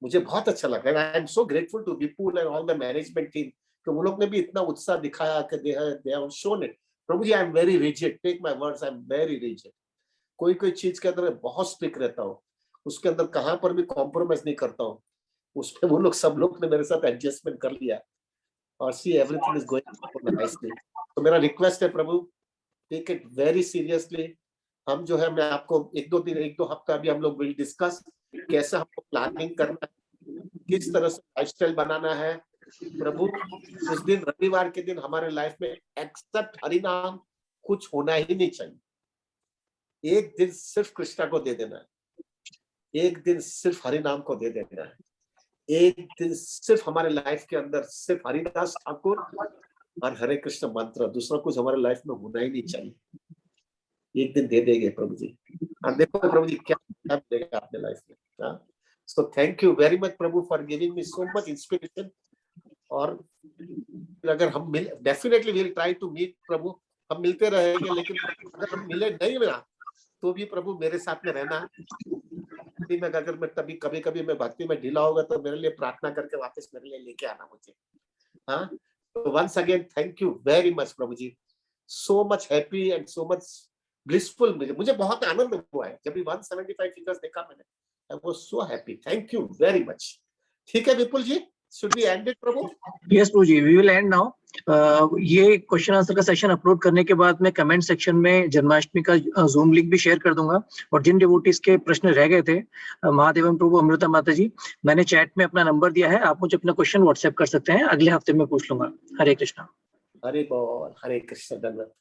मुझे बहुत अच्छा लगा। I am so grateful to Vipul and all the management team कि वो लोग ने भी इतना उत्साह दिखाया कि they have shown it। Prabhu ji, I am very rigid, take my words, I am very rigid। कोई चीज के अंदर बहुत स्ट्रिक्ट रहता हूँ, उसके अंदर कहाँ पर भी कॉम्प्रोमाइज नहीं करता हूँ। उसमें वो लोग सब लोग ने मेरे साथ एडजस्टमेंट कर लिया, और see everything is going nicely. तो मेरा रिक्वेस्ट है प्रभु, टेक इट वेरी सीरियसली। हम जो है, मैं आपको 1-2 हफ्ता भी हम लोग विल डिस्कस कैसे हमको प्लानिंग करना है, किस तरह से लाइफस्टाइल बनाना है, प्रभु उस दिन रविवार के दिन हमारे लाइफ में एक्सेप्ट हरि नाम कुछ होना ही नहीं चाहिए। एक दिन सिर्फ कृष्णा को दे देना है, एक दिन सिर्फ हरि नाम को दे देना है, एक दिन सिर्फ हमारे लाइफ के अंदर सिर्फ हरिदास ठाकुर और हरे कृष्ण मंत्र, दूसरा कुछ हमारे लाइफ में होना ही नहीं चाहिए। एक दिन दे देंगे प्रभु जी। और देखो प्रभु जी क्या मिलेगा अपने लाइफ में। So thank you very much Prabhu for giving me so much inspiration. और अगर हम मिल definitely will try to meet Prabhu, हम मिलते रहेंगे, लेकिन अगर हम मिले नहीं मिला तो भी प्रभु मेरे साथ में रहना। अगर मैं कभी कभी मैं भक्ति में ढीला होगा तो मेरे लिए प्रार्थना करके वापस मेरे लिए लेके आना मुझे। हाँ, तो once again thank you very much Prabhu ji. So much happy and so much blissful. मुझे बहुत आनंद हुआ है जब भी 175 फिगर्स देखा मैंने। I was so happy. Thank you very much. ठीक है Vipul ji, should we end it Prabhu? Yes Prabhu ji, we will end now. ये क्वेश्चन आंसर का सेशन अपलोड करने के बाद मैं कमेंट सेक्शन में जन्माष्टमी का जूम लिंक भी शेयर कर दूंगा। और जिन डिवोटीज के प्रश्न रह गए थे, महादेवम प्रभु, अमृता माता जी, मैंने चैट में अपना नंबर दिया है, आप मुझे अपना क्वेश्चन व्हाट्सएप कर सकते हैं, अगले हफ्ते में पूछ लूंगा। हरे कृष्णा। हरे बोल, हरे कृष्ण। धन्यवाद।